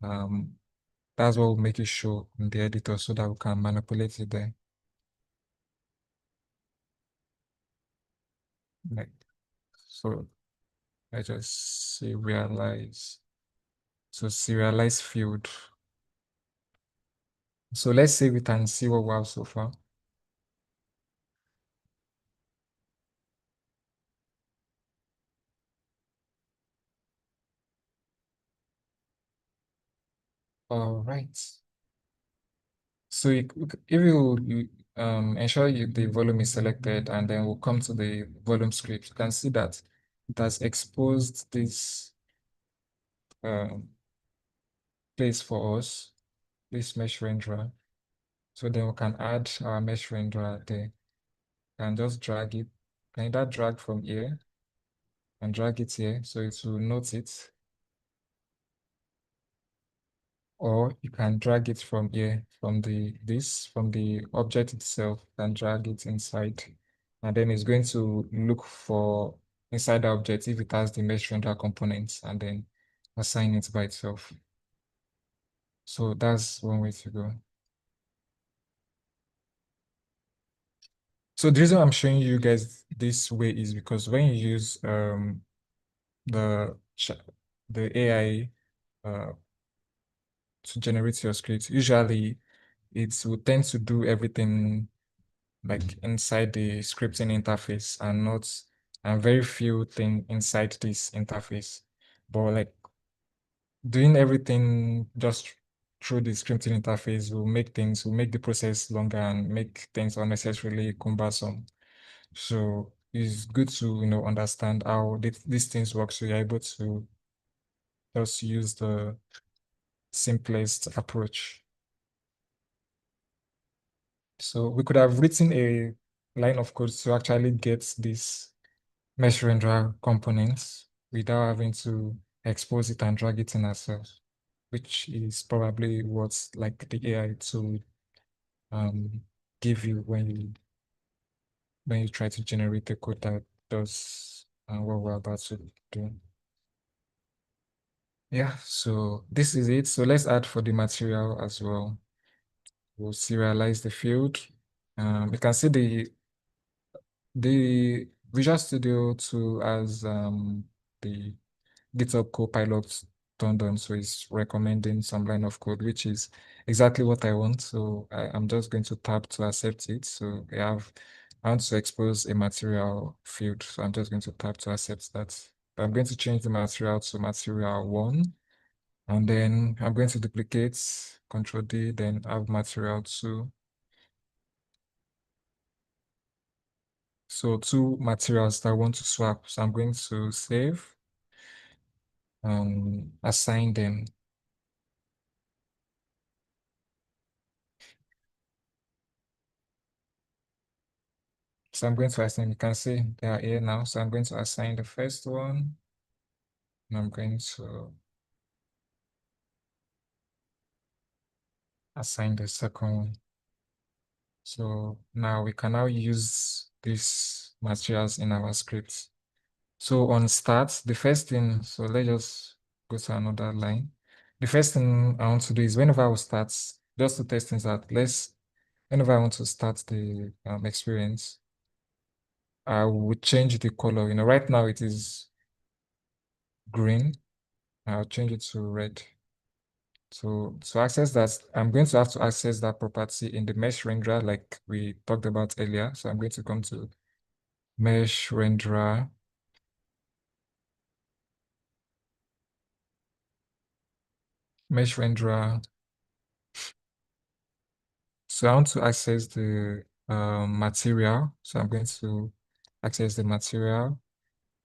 what will make it show in the editor so that we can manipulate it there. So I just serialize. So serialize field. So let's save it and see what we have so far. All right. So if you ensure the volume is selected, and then we'll come to the volume script, you can see that it has exposed this place for us, this mesh renderer. So then we can add our mesh renderer there and just drag it. Can either drag from here and drag it here so it will note it, or you can drag it from here, from the object itself, and drag it inside, and then it's going to look for inside the object if it has the mesh renderer components, and then assign it by itself. So that's one way to go. So the reason I'm showing you guys this way is because when you use the AI to generate your script, usually it will tend to do everything like inside the scripting interface and very few things inside this interface. But like doing everything just through the scripting interface will make the process longer and make things unnecessarily cumbersome. So it's good to understand how these things work, so you're able to just use the simplest approach. So we could have written a line of code to actually get this mesh renderer components without having to expose it and drag it in ourselves, which is probably what's like the AI to give you when you try to generate the code that does what we're about to do. Yeah, so this is it. So let's add for the material as well. We'll serialize the field. You can see the Visual Studio 2 has the GitHub Copilot turned on, so it's recommending some line of code, which is exactly what I want. So I'm just going to tap to accept it. So I want to expose a material field, so I'm just going to tap to accept that. I'm going to change the material to material 1, and then I'm going to duplicate, Control D, then have material 2. So 2 materials that I want to swap. So I'm going to save, assign them. So I'm going to assign, you can see they are here now. So I'm going to assign the first one, and I'm going to assign the second one. So now we can now use these materials in our script. So on start, the first thing, so let's just go to another line. The first thing I want to do is whenever I will start, just to test things out, whenever I want to start the experience, I will change the color. Right now it is green. I'll change it to red. So to access that, I'm going to have to access that property in the mesh renderer like we talked about earlier. So I'm going to come to mesh renderer. Mesh renderer. So I want to access the material. So I'm going to access the material.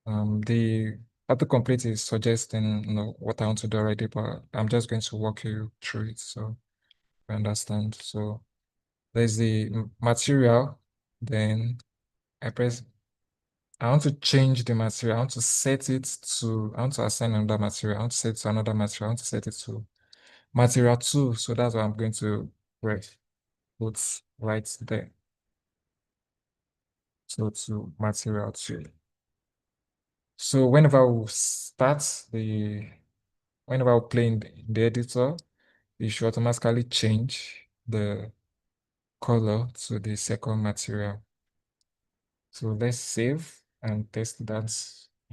The autocomplete is suggesting what I want to do already, but I'm just going to walk you through it so you understand. So there's the material, then I want to change the material. I want to assign another material. I want to set it to another material. I want to set it to material 2. So that's what I'm going to put right there. So to material 2. So whenever we play in the editor, it should automatically change the color to the second material. So let's save and test that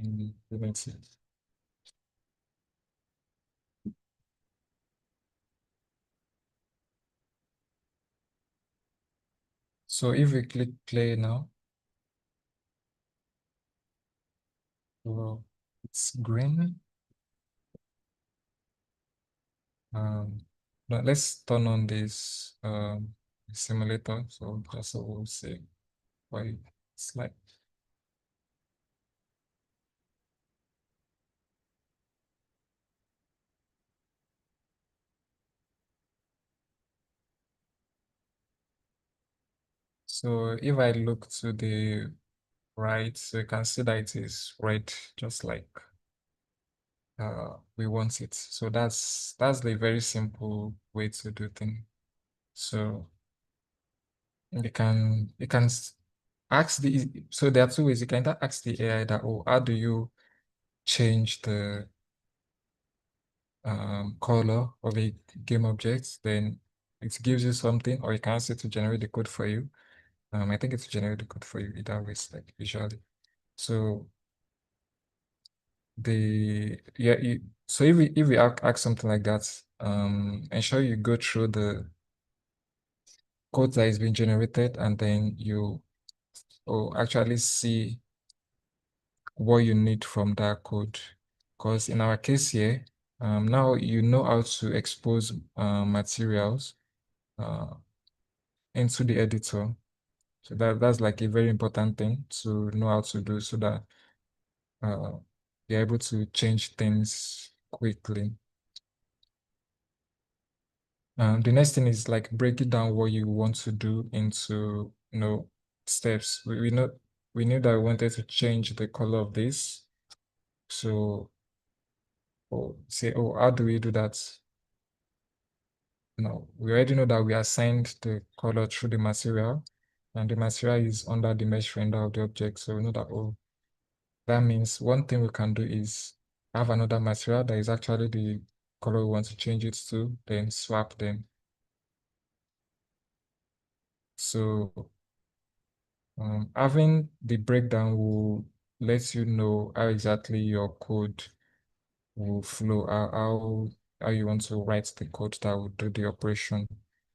in Unity. So if we click play now, well, it's green. Now let's turn on this simulator. So just so we'll see what it's like. So if I look to the right, so you can see that it is red, just like we want it. So that's the very simple way to do things. So you can ask so there are two ways you can either ask the AI that, oh, how do you change the color of a game object? Then it gives you something, or you can ask it to generate the code for you. I think it's generate the code for you either way, like visually. So so if we ask something like that, ensure you go through the code that is being generated, and then you will actually see what you need from that code. Because in our case here, now you know how to expose materials into the editor. So that's like a very important thing to know how to do, so that you're able to change things quickly. The next thing is like breaking down what you want to do into steps. We knew that we wanted to change the color of this. So how do we do that? No, we already know that we assigned the color through the material, and the material is under the mesh render of the object. So we know that, that means one thing we can do is have another material that is actually the color we want to change it to, then swap them. So having the breakdown will let you know how exactly your code will flow, how you want to write the code that will do the operation.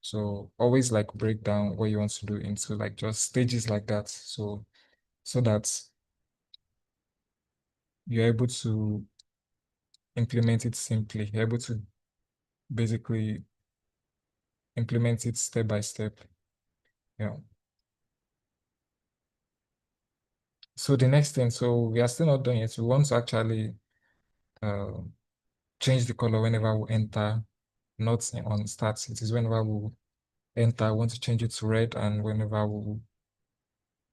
So always like break down what you want to do into like just stages like that. So that you're able to implement it simply. You're able to basically implement it step by step. Yeah. So the next thing, so we are still not done yet. We want to actually change the color whenever we enter, not on start. It is whenever we enter, I want to change it to red, and whenever we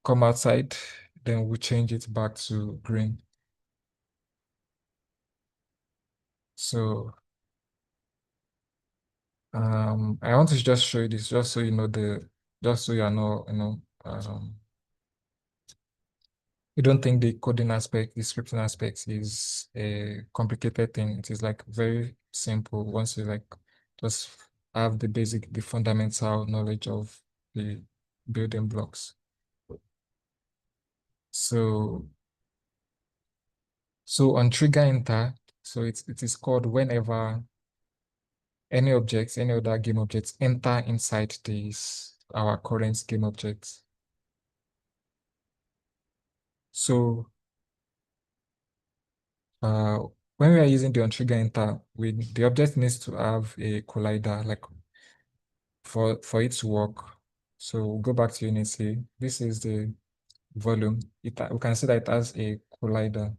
come outside, then we change it back to green. So I want to just show you this, just so you know just so you know, you don't think the coding aspect, the scripting aspect is a complicated thing. It is like very simple once you like just have the fundamental knowledge of the building blocks. So on trigger enter, so it is called whenever any objects, any other game objects enter inside our current game objects. So when we are using the on-trigger enter, the object needs to have a collider, like for it to work. So we'll go back to Unity. This is the volume. We can see that it has a collider.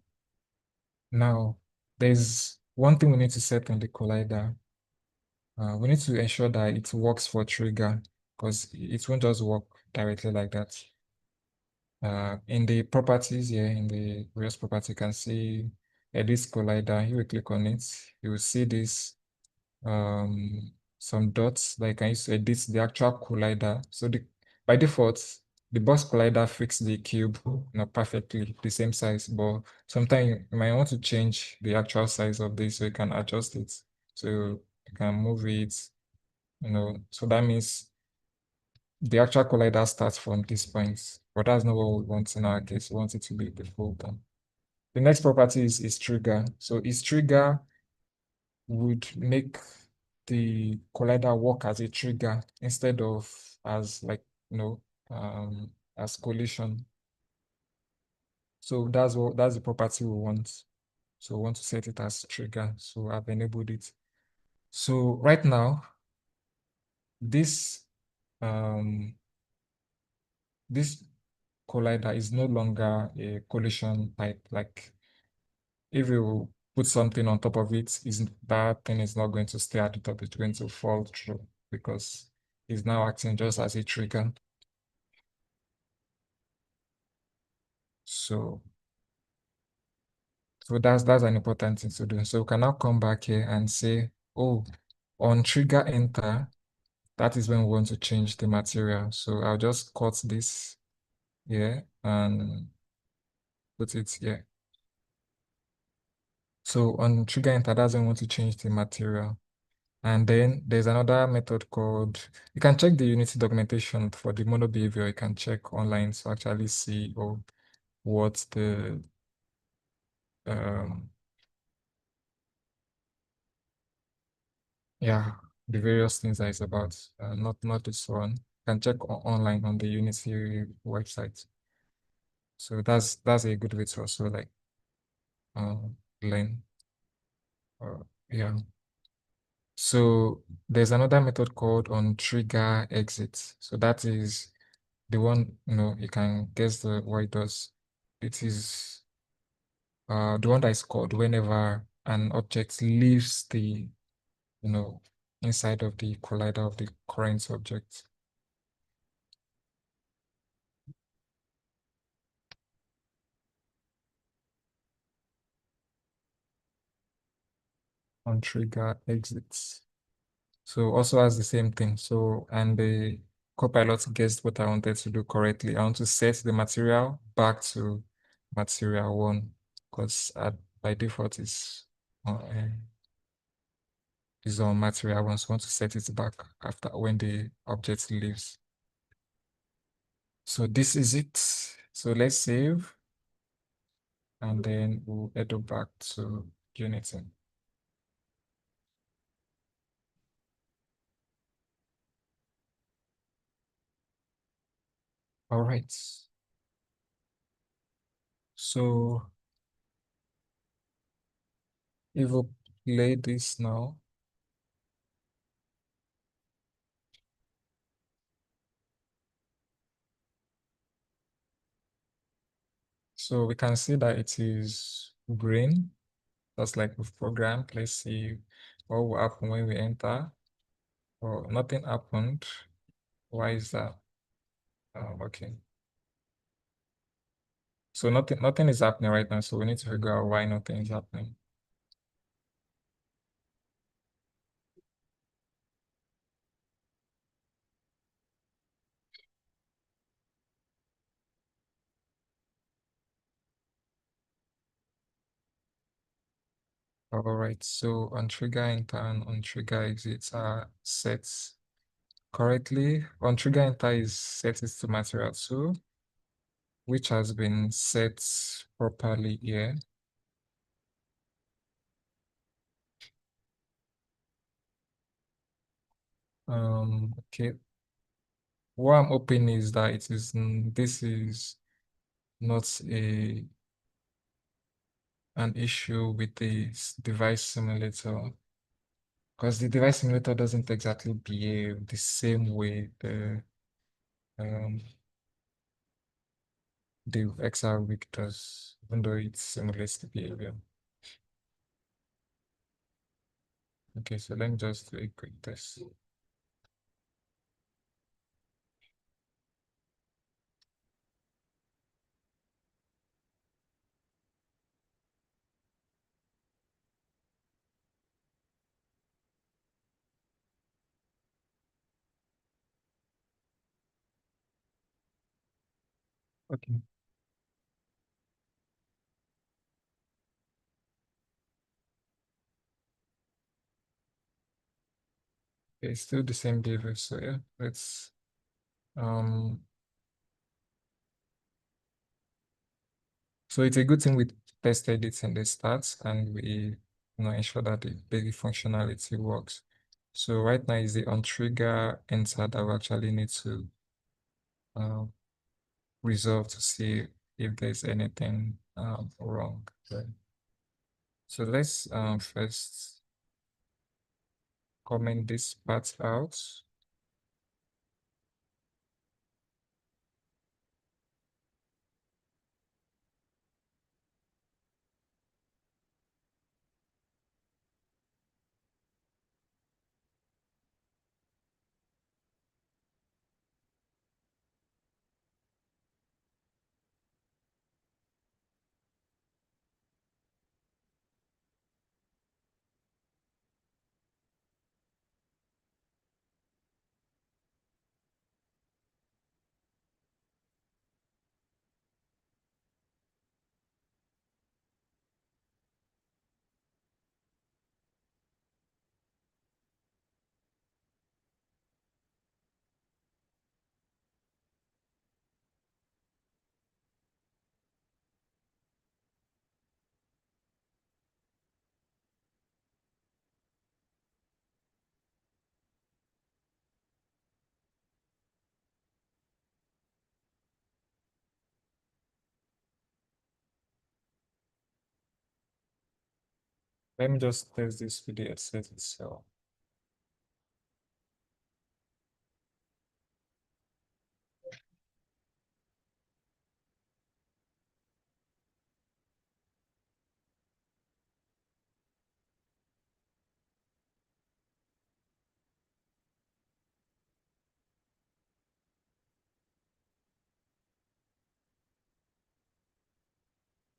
Now, there's one thing we need to set on the collider. We need to ensure that it works for trigger, because it won't just work directly like that. In the properties here, in the real property, you can see edit collider. You will click on it, you will see this some dots that you can use to edit the actual collider. So by default, the box collider fits the cube perfectly the same size, but sometimes you might want to change the actual size of this, so you can adjust it. So you can move it, so that means the actual collider starts from this point, but that's not what we want in our case. We want it to be the full one. The next property is trigger. So its trigger would make the collider work as a trigger instead of as like as collision. So that's the property we want. So we want to set it as trigger. So I've enabled it. So right now this this collider is no longer a collision type. Like if you put something on top of it, that thing is not going to stay at the top, it's going to fall through because it's now acting just as a trigger. So that's an important thing to do. So we can now come back here and say, oh, on trigger enter, that is when we want to change the material. So I'll just cut this here and put it here. So on trigger enter, that's when we want to change the material. And then there's another method called, you can check the Unity documentation for the mono behavior. You can check online to actually see what the yeah, the various things that it's about. Not this one. You can check online on the Unity website. So that's a good way to also like learn. Yeah. So there's another method called on trigger exit. So that is the one, you can guess what it does. It is the one that is called whenever an object leaves the, inside of the collider of the current object. On trigger exits. So also has the same thing. So, and the Copilot guessed what I wanted to do correctly. I want to set the material back to material 1 because by default is on material 1. So I want to set it back after when the object leaves. So this is it. So let's save and then we'll head back to Unity. All right. So if we play this now, so we can see that it is green, just like we've programmed. Let's see what will happen when we enter. Oh, nothing happened. Why is that? Okay. So nothing is happening right now. So we need to figure out why nothing is happening. All right, so on trigger enter and on trigger exit are set correctly. On trigger enter is set to material 2, which has been set properly here. Okay. What I'm hoping is that this is not an issue with the device simulator, because the device simulator doesn't exactly behave the same way the XR rig does, even though it simulates the behavior. Okay, so let me just do a quick test. Okay. It's still the same behavior, so yeah, let's so it's a good thing we tested it in the start and we ensure that the basic functionality works. So right now is the on trigger enter that we actually need to resolve to see if there's anything wrong there. So let's first comment this part out. Let me just test this with the asset itself.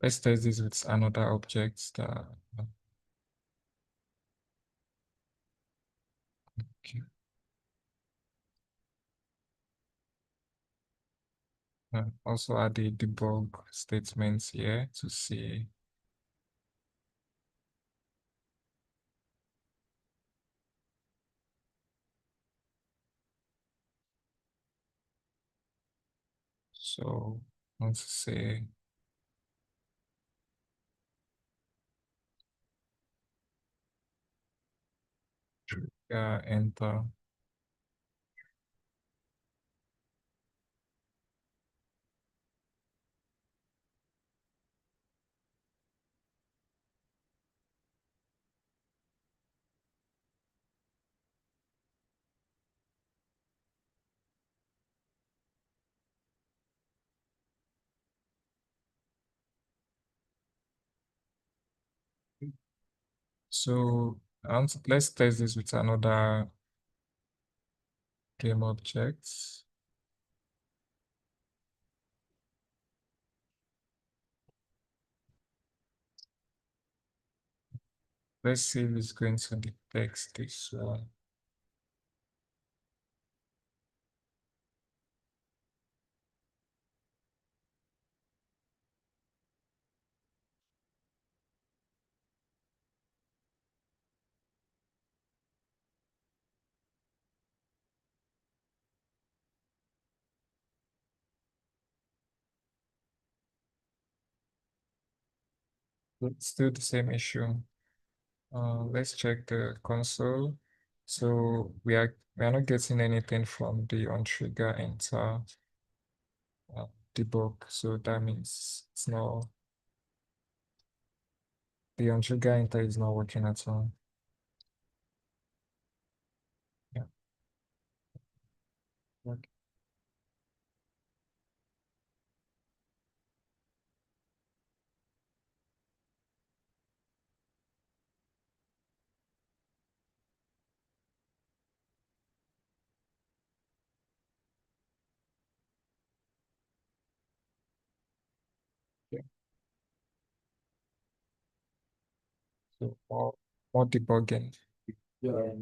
Let's test this with another object that okay. Also add the debug statements here to see so I want to say enter. So let's test this with another game object. Let's see if it's going to detect this one. It's still the same issue. Let's check the console. So we are not getting anything from the on trigger enter debug. So that means it's not the on trigger enter is not working at all. Yeah. Okay. Yeah. So more debugging. Yeah.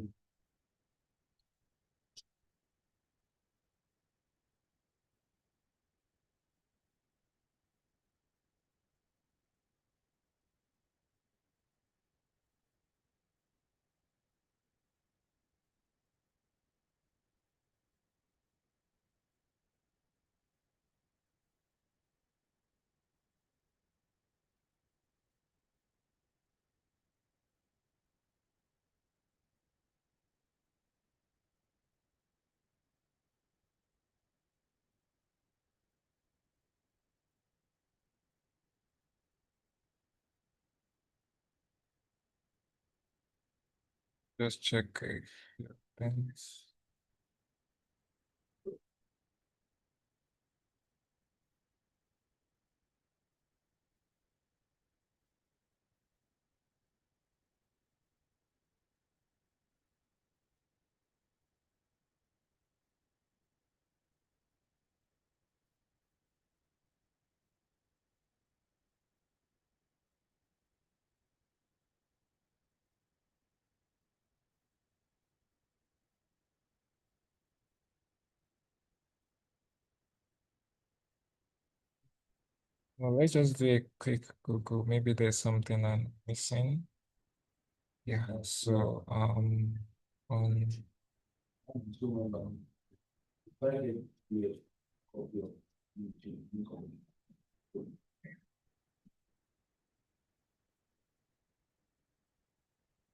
Just check if things. Well, let's just do a quick Google. Maybe there's something I'm missing. Yeah, so on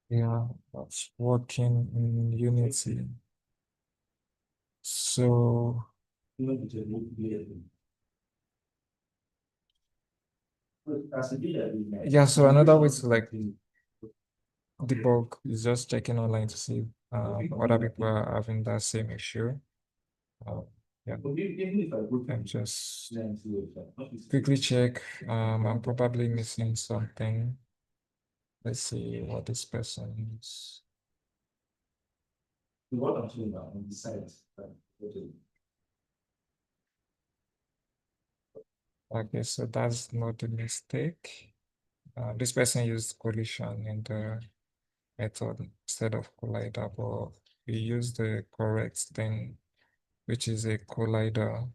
yeah, that's working in Unity. So yeah, so another way to like debug. It's just checking online to see other people are having that same issue. Yeah, I'm just quickly check. I'm probably missing something. Let's see what this person is. Okay, so that's not a mistake. This person used collision in the method instead of collider, but we use the correct thing, which is a collider.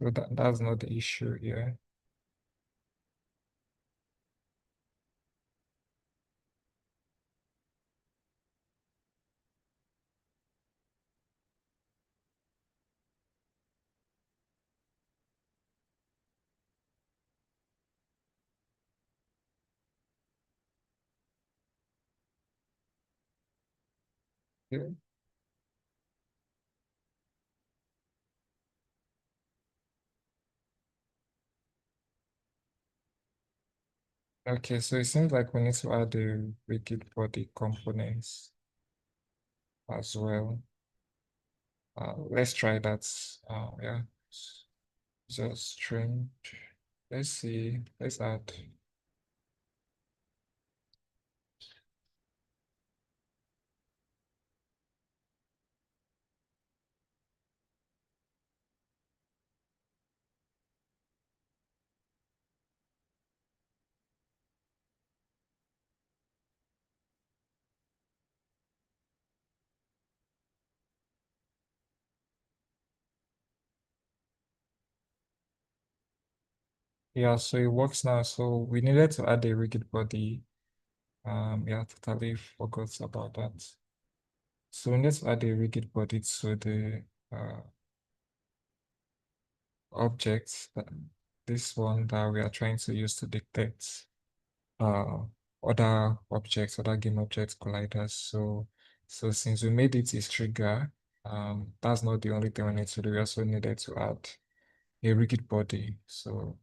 So that's not the issue here. Yeah. Okay, so it seems like we need to add the rigid body components as well. Let's try that. Yeah, just string. Let's see. Let's add. Yeah, so it works now. So we needed to add a rigid body. Yeah, totally forgot about that. So we need to add a rigid body to the object, this one that we are trying to use to detect other objects, other game object colliders. So since we made it a trigger, that's not the only thing we need to do. We also needed to add a rigid body. So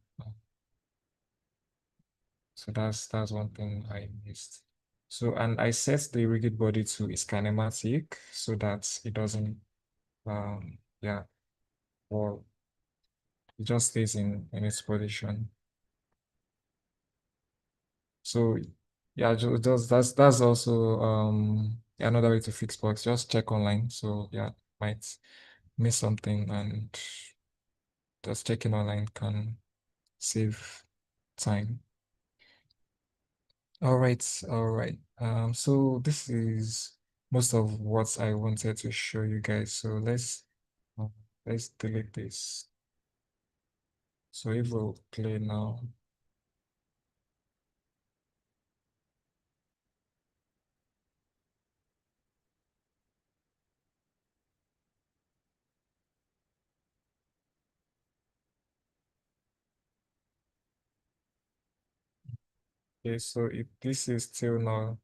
that's one thing I missed. So and I set the rigid body to its kinematic so that it doesn't yeah, or it just stays in its position. So yeah, just that's also another way to fix bugs. Just check online. So yeah, might miss something, and just checking online can save time. All right, all right. So this is most of what I wanted to show you guys. So let's delete this. So if we'll play now. Okay, so if this is still not,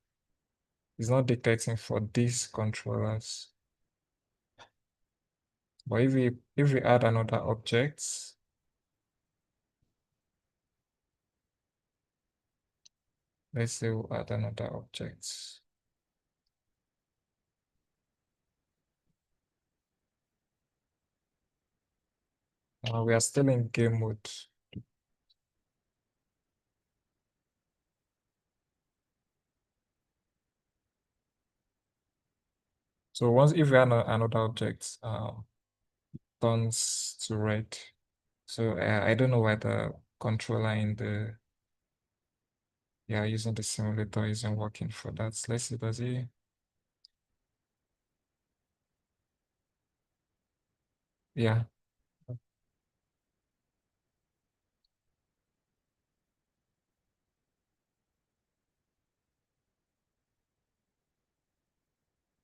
it's not detecting for these controllers. But if we add another object, let's say we'll add another object. We are still in game mode. So once if we add another object, turns to red. So I don't know why the controller in the using the simulator isn't working for that. Let's see, does it? Yeah.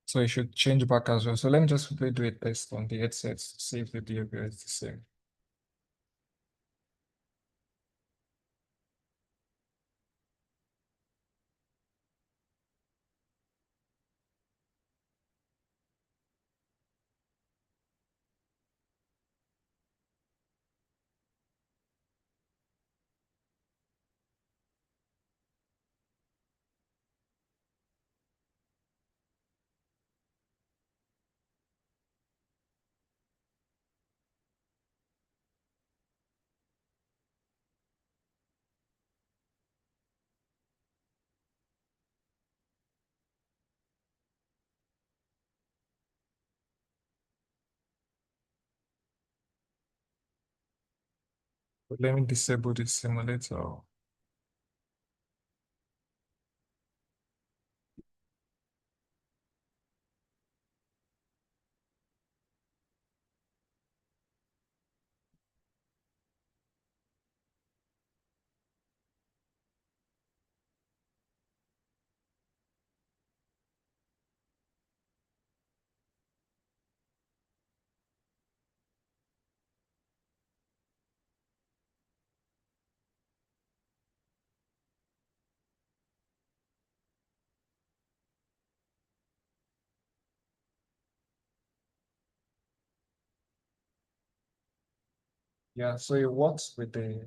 So it should change back as well. So let me just quickly do a test on the headset to see if the behavior is the same. Let me disable the simulator. Yeah, so it works with the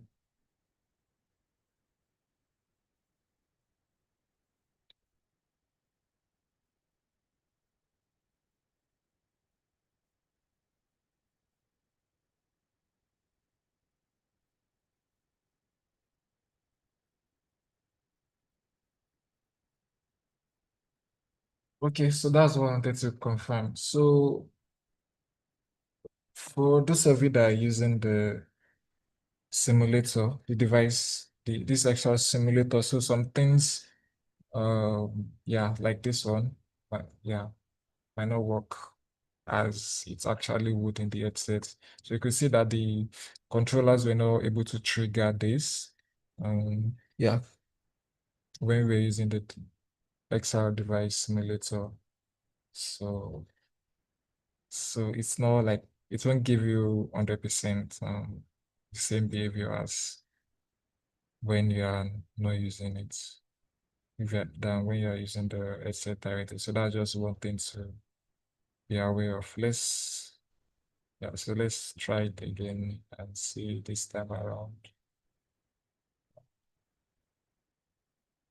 Okay, so that's what I wanted to confirm. So for those of you that are using the simulator, the device, this actual simulator, so some things, yeah, like this one, but yeah, might not work as it actually would in the headset. So you could see that the controllers were not able to trigger this. Yeah, when we're using the XR device simulator. So it's not like it won't give you 100% the same behavior as when you are not using it. Than when you are using the headset directly. So that's just one thing to be aware of. Let's try it again and see this time around.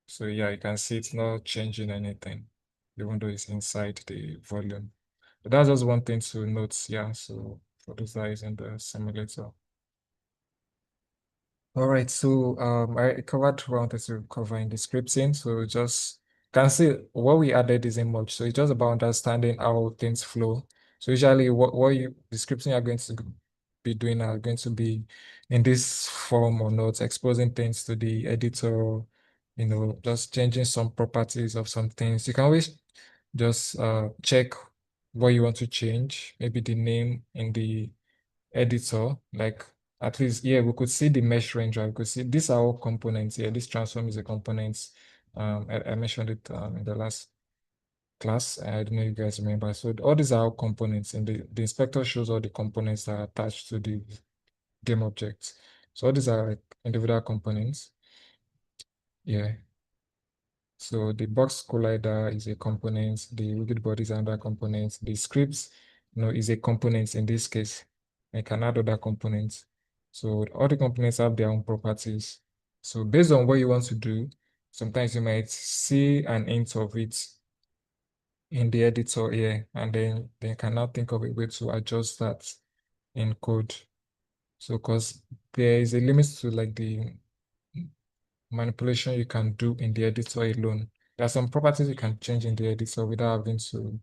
So yeah, you can see it's not changing anything, even though it's inside the volume. But that's just one thing to note, yeah. So for those that are using the simulator. All right, so I covered what I wanted to cover in the scripting. So just can see what we added isn't much. So it's just about understanding how things flow. So usually the scripting you're going to be doing are going to be in this form or notes, exposing things to the editor, just changing some properties of some things. You can always just check what you want to change, maybe the name in the editor, like at least here we could see the mesh range, right? We could see these are all components here. This transform is a component. I mentioned it in the last class. I don't know if you guys remember. So all these are all components, and the inspector shows all the components that are attached to the game objects. So all these are like individual components. Yeah. So the box collider is a component, the rigid body is another component, the scripts, is a component in this case. I can add other components. So all the components have their own properties. So based on what you want to do, sometimes you might see an hint of it in the editor here, and then they can now think of a way to adjust that in code. So because there is a limit to like the manipulation you can do in the editor alone. There are some properties you can change in the editor without having to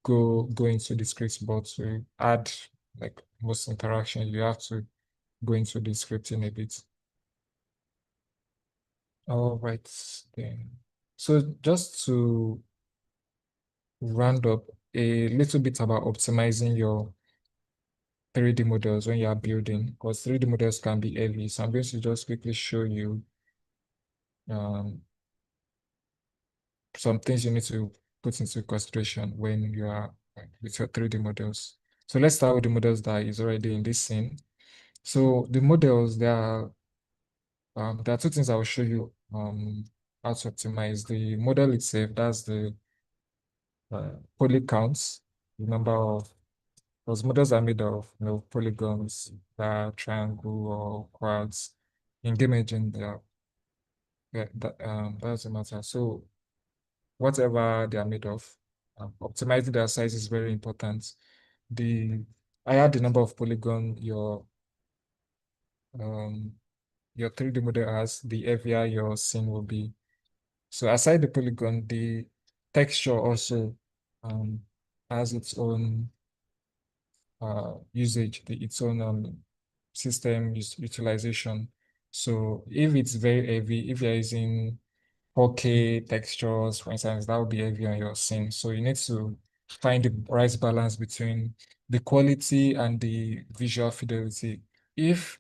go into the script, but to add like most interactions, you have to go into the scripting a bit. All right, then. So just to round up a little bit about optimizing your 3D models when you are building, because 3D models can be heavy. So I'm going to just quickly show you some things you need to put into consideration when you are with your 3D models. So let's start with the models that is already in this scene. So the models, there are two things I will show you how to optimize. The model itself, that's the poly counts, the number of those models are made of polygons, triangle or quads. In game engine, that doesn't matter. So whatever they are made of, optimizing their size is very important. The higher the number of polygon um, your 3D model has, the heavier your scene will be. So aside the polygon, the texture also has its own usage, its own system utilization. So if it's very heavy, if you're using 4K textures, for instance, that would be heavy on your scene. So you need to find the right balance between the quality and the visual fidelity. If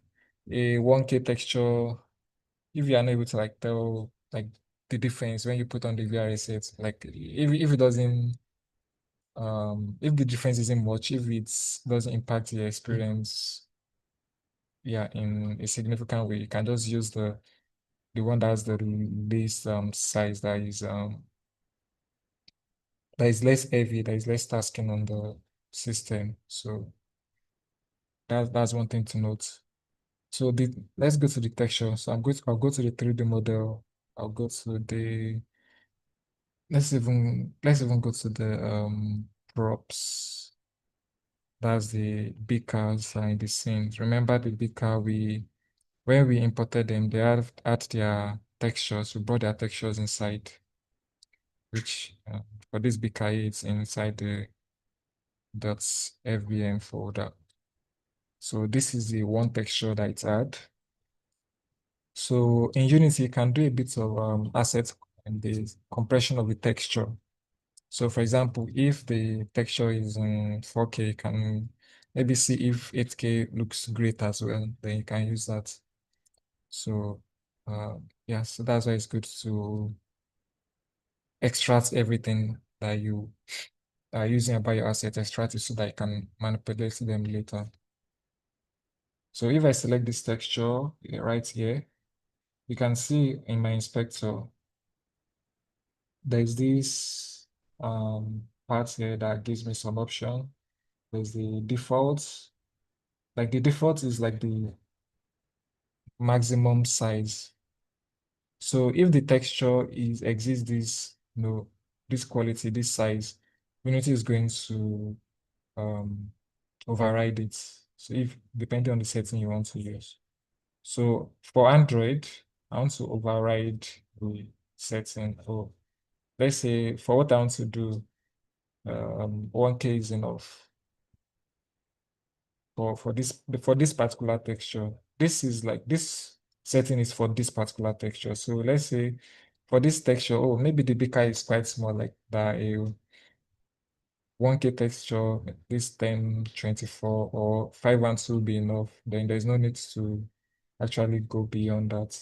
a 1K texture, if you are not able to like tell like the difference when you put on the VR set, like if it doesn't if the difference isn't much, if it doesn't impact your experience, yeah, in a significant way, you can just use the one that has the least size that is less heavy, that is less tasking on the system. So that's one thing to note. So let's go to the texture. So I'll go to the 3D model. I'll go to the let's even go to the props. That's the beakers and the scenes. Remember the beaker when we imported them, they had their textures. We brought their textures inside, which for this beaker it's inside the .fbm folder. So this is the one texture that it's had. So in Unity, you can do a bit of asset and the compression of the texture. So for example, if the texture is in 4K, you can maybe see if 8K looks great as well, then you can use that. So yeah, so that's why it's good to extract everything that you are using about your asset, extract it so that you can manipulate them later. So if I select this texture right here, you can see in my inspector, there's this part here that gives me some option. There's the default. Like the default is like the maximum size. So if the texture exists this, this quality, this size, Unity is going to override it. So if depending on the setting you want to use. So for Android, I want to override the setting. For let's say for what I want to do, 1K is enough for this particular texture. This setting is for this particular texture. So let's say for this texture, oh, maybe the beaker is quite small, like that a 1K texture, this 1024 or 512 will be enough. Then there's no need to actually go beyond that.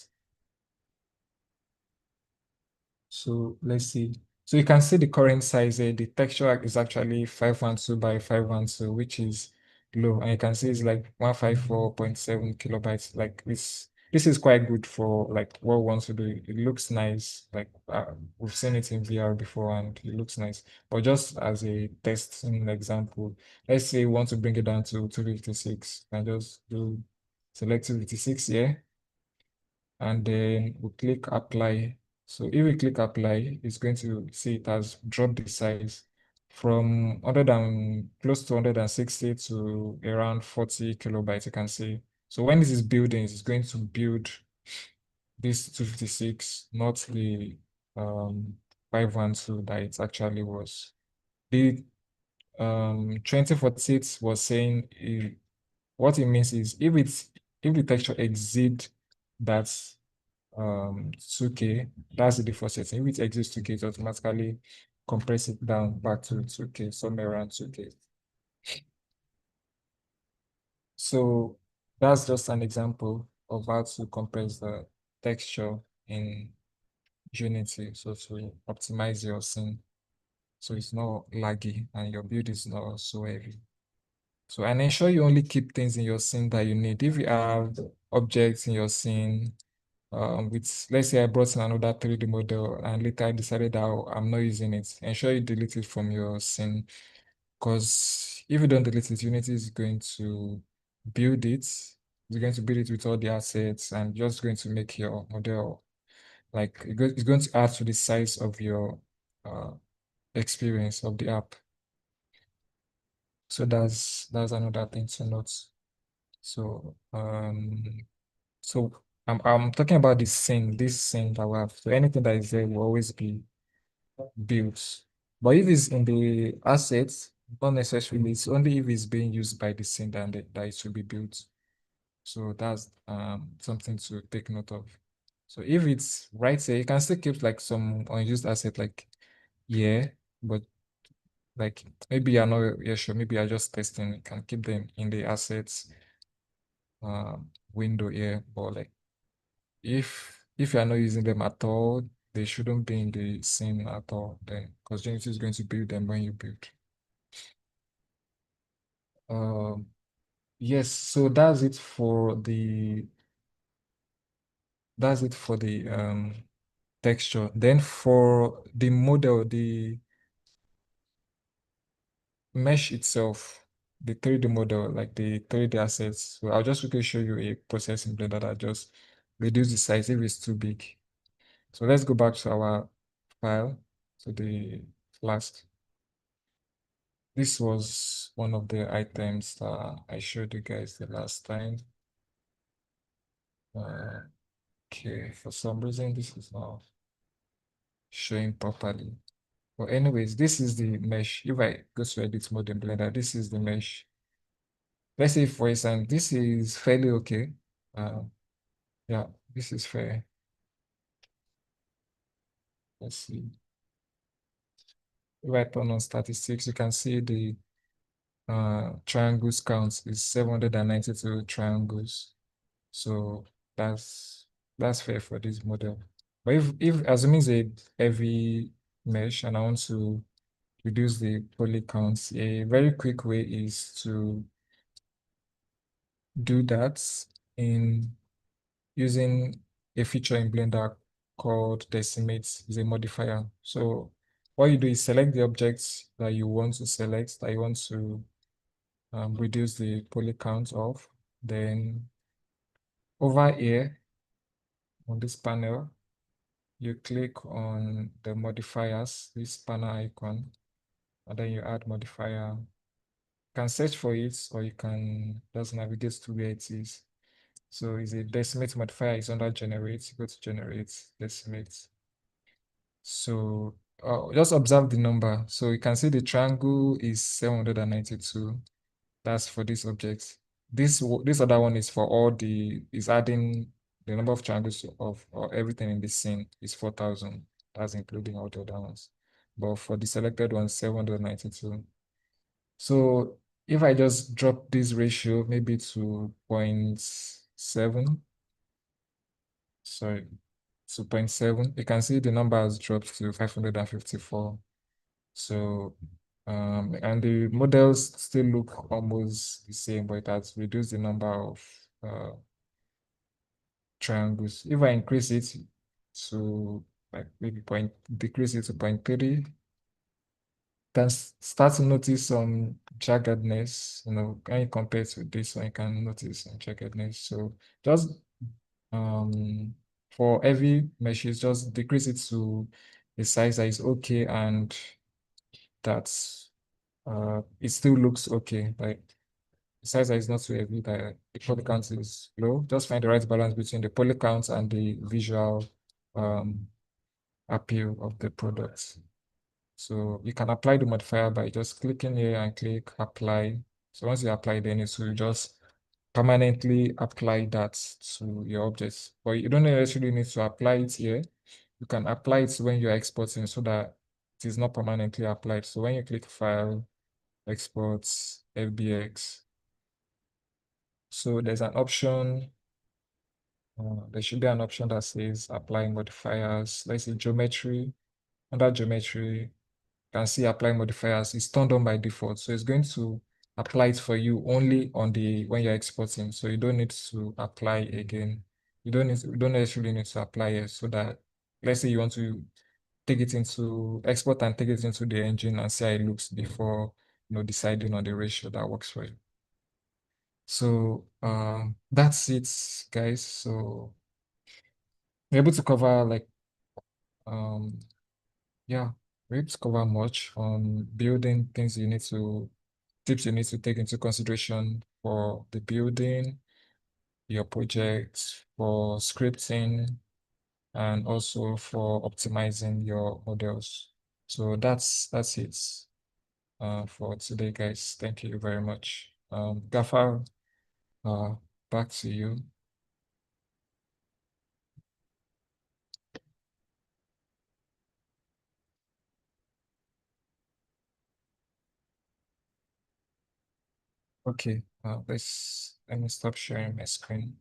So let's see. So you can see the current size here. The texture is actually 512 by 512, which is low. And you can see it's like 154.7 kilobytes. Like this is quite good for like what we want to do. It looks nice. Like we've seen it in VR before and it looks nice. But just as a testing example, let's say you want to bring it down to 256 and just do select 256 here. And then we click apply. So if we click apply, it's going to see it has dropped the size from close to 160 to around 40 kilobytes, you can see. So when this is building, it's going to build this 256, not the 512 that it actually was. The 2046 was saying what it means is if the texture exceed that 2K, that's the default setting. If it exists 2K, it automatically compress it down back to 2K, somewhere around 2K. So that's just an example of how to compress the texture in Unity. So to optimize your scene so it's not laggy and your build is not so heavy. So and ensure you only keep things in your scene that you need. If you have objects in your scene, with let's say I brought in another 3D model and later I decided that I'm not using it, ensure you delete it from your scene, because if you don't delete it, Unity is going to build it. It's going to build it with all the assets and just going to make your model like it's going to add to the size of your experience of the app. So that's another thing to note. So so I'm talking about this scene that we have. So anything that is there will always be built. But if it's in the assets, not necessarily, it's only if it's being used by the scene that it should be built. So that's something to take note of. So if it's right here, you can still keep like some unused asset like but like maybe you're not sure, maybe you're just testing, you can keep them in the assets window here, but like if you are not using them at all, they shouldn't be in the scene at all then, because Genesis is going to build them when you build. Yes, so that's it for the texture. Then for the model, the mesh itself, the 3D model, like the 3D assets. So I'll just quickly show you a process in Blender that just reduce the size if it's too big. So let's go back to our file. So the last. This was one of the items that I showed you guys the last time. Okay, for some reason this is not showing properly. But anyways, this is the mesh. If I go to edit mode in Blender, this is the mesh. Let's say for instance, this is fairly okay. Yeah, this is fair. Let's see. If I turn on statistics, you can see the triangles count is 792 triangles. So that's fair for this model. But if assuming it's a heavy mesh and I want to reduce the poly counts, a very quick way is to do that in using a feature in Blender called decimate. Is a modifier. So what you do is select the objects that you want to select, that you want to reduce the poly count of. Then over here on this panel, you click on the modifiers, this panel icon, and then you add modifier. You can search for it, or you can just navigate to where it is. So it's a decimate modifier, is under generate, go to generate, decimate. So just observe the number. So you can see the triangle is 792. That's for this object. This other one is for is adding the number of triangles of or everything in this scene is 4,000. That's including all the other ones. But for the selected one, 792. So if I just drop this ratio maybe to 0.7, sorry, to 0.7, you can see the number has dropped to 554. So and the models still look almost the same, but it has reduced the number of triangles. If I increase it to like maybe decrease it to 0.3, can start to notice some jaggedness, when you compare to this one, you can notice some jaggedness. So just for every meshes, just decrease it to a size that is okay and that's it still looks okay. Like the size that is not too heavy, the poly count is low. Just find the right balance between the poly count and the visual appeal of the product. So you can apply the modifier by just clicking here and click apply. So once you apply, then it will just permanently apply that to your objects. But you don't necessarily need to apply it here. You can apply it when you're exporting so that it is not permanently applied. So when you click file, exports, FBX, so there's an option, there should be an option that says apply modifiers. Let's say geometry. Under geometry, you can see apply modifiers. It's turned on by default. So it's going to apply it for you only on when you're exporting. So you don't need to apply again. You don't necessarily need to apply it so that, let's say you want to take it into export and take it into the engine and see how it looks before deciding on the ratio that works for you. So that's it, guys. So we're able to cover yeah, we're able to cover much on building things tips you need to take into consideration for the building, your project, for scripting, and also for optimizing your models. So that's it for today, guys. Thank you very much. Gafar, back to you. Okay, let me stop sharing my screen.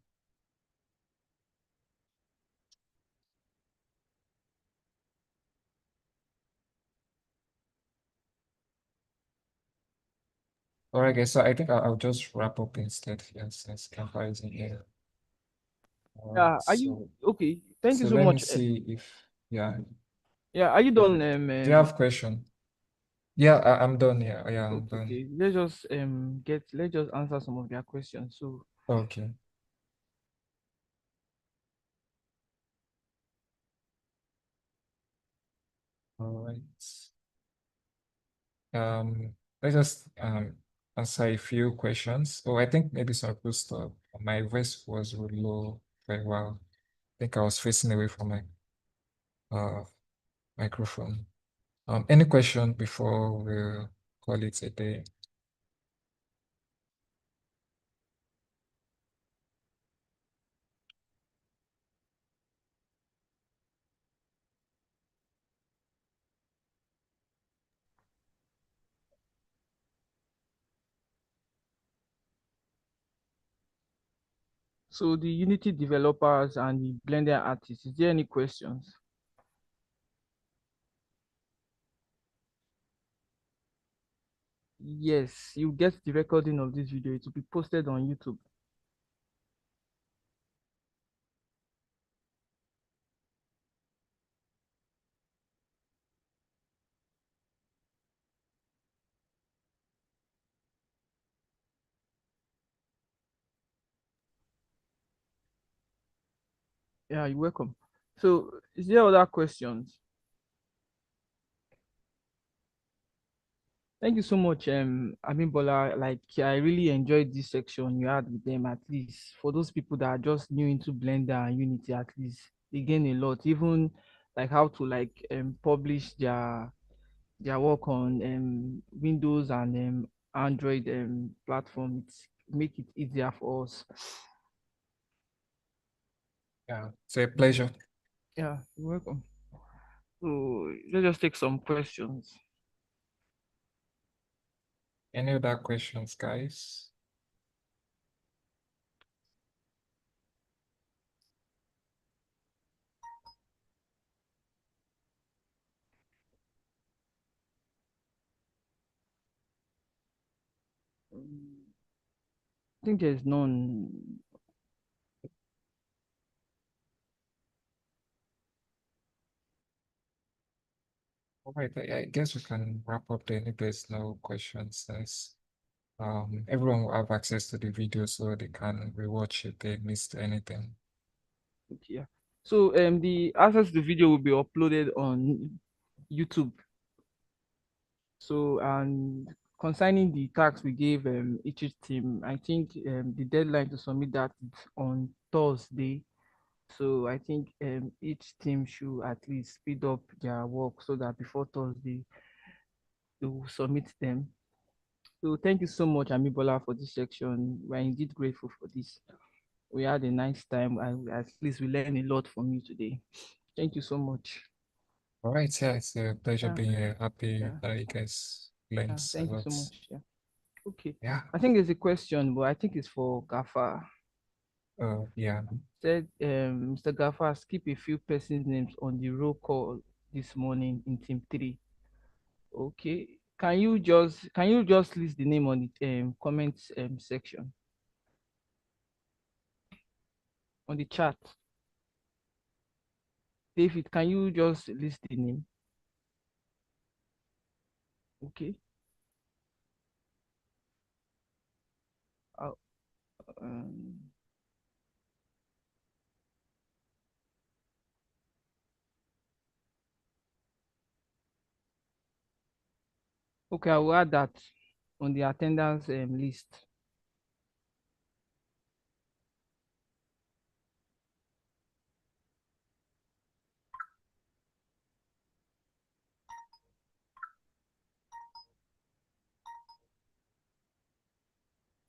All right, guys. So I think I'll just wrap up instead here since Kappa isn't here. All right, Yeah, are you okay? Thank you so so let me much. see if yeah. Yeah, are you done? Do you have question? Yeah, I'm done. Yeah, I'm Okay, done. okay. Let's just answer some of their questions. So Okay. All right. Let's just answer a few questions. Oh, I think maybe some people stop. My voice was really low for a while. I think I was facing away from my microphone. Any question before we call it a day? so the Unity developers and the Blender artists, is there any questions? Yes, you get the recording of this video. It will be posted on YouTube. Yeah, you're welcome. So, is there other questions? Thank you so much, Abimbola. Like, I really enjoyed this section you had with them. At least for those people that are just new into Blender and Unity, at least they gain a lot. Even like how to like publish their work on Windows and Android platform. It's make it easier for us. Yeah, it's a pleasure. Yeah, you're welcome. So let's just take some questions. Any other questions, guys? I think there's none. All right, I guess we can wrap up then if there's no questions. Since everyone will have access to the video so they can rewatch if they missed anything. Okay, yeah. So the access to the video will be uploaded on YouTube. So and concerning the tax we gave each team, I think the deadline to submit that is on Thursday. So I think each team should at least speed up their work so that before Thursday they will submit them. So thank you so much, Amibola, for this section. We're indeed grateful for this. We had a nice time. At least we learned a lot from you today. Thank you so much. All right, yeah, it's a pleasure Yeah. being here. Happy Yeah. that you guys learned a Thank you so lot. much. Yeah. Okay. Yeah. I think there's a question, but I think it's for Gafa. Yeah. Said Mr. Gafa, skip a few persons' names on the roll call this morning in team 3. Okay. Can you just list the name on the comments section on the chat? David, can you just list the name? Okay. Uh, um, okay, I will add that on the attendance list.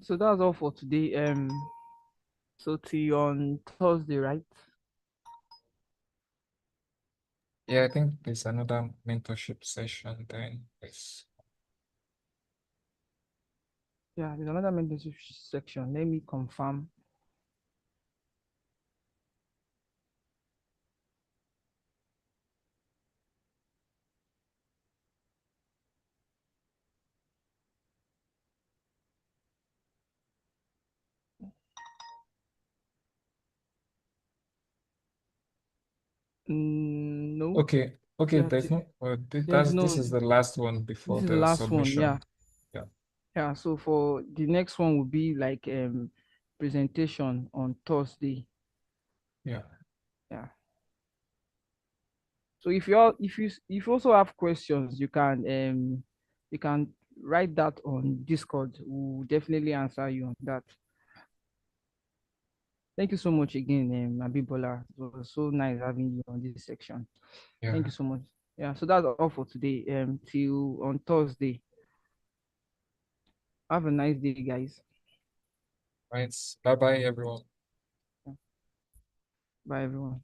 So that's all for today. So till on Thursday, right? Yeah, I think there's another mentorship session then. Yes. Yeah, there's another mentorship section. Let me confirm. No. Okay, Yeah, there's no, there's this no. is the last one before This is the the last one. submission. Yeah. Yeah. Yeah. So for the next one will be like presentation on Thursday. Yeah. Yeah. So if you also have questions, you can write that on Discord. We'll definitely answer you on that. Thank you so much again, Abibola. It was so nice having you on this section. Yeah. Thank you so much. Yeah, so that's all for today. Till on Thursday. Have a nice day, guys. Right. Bye bye, everyone. Bye, everyone.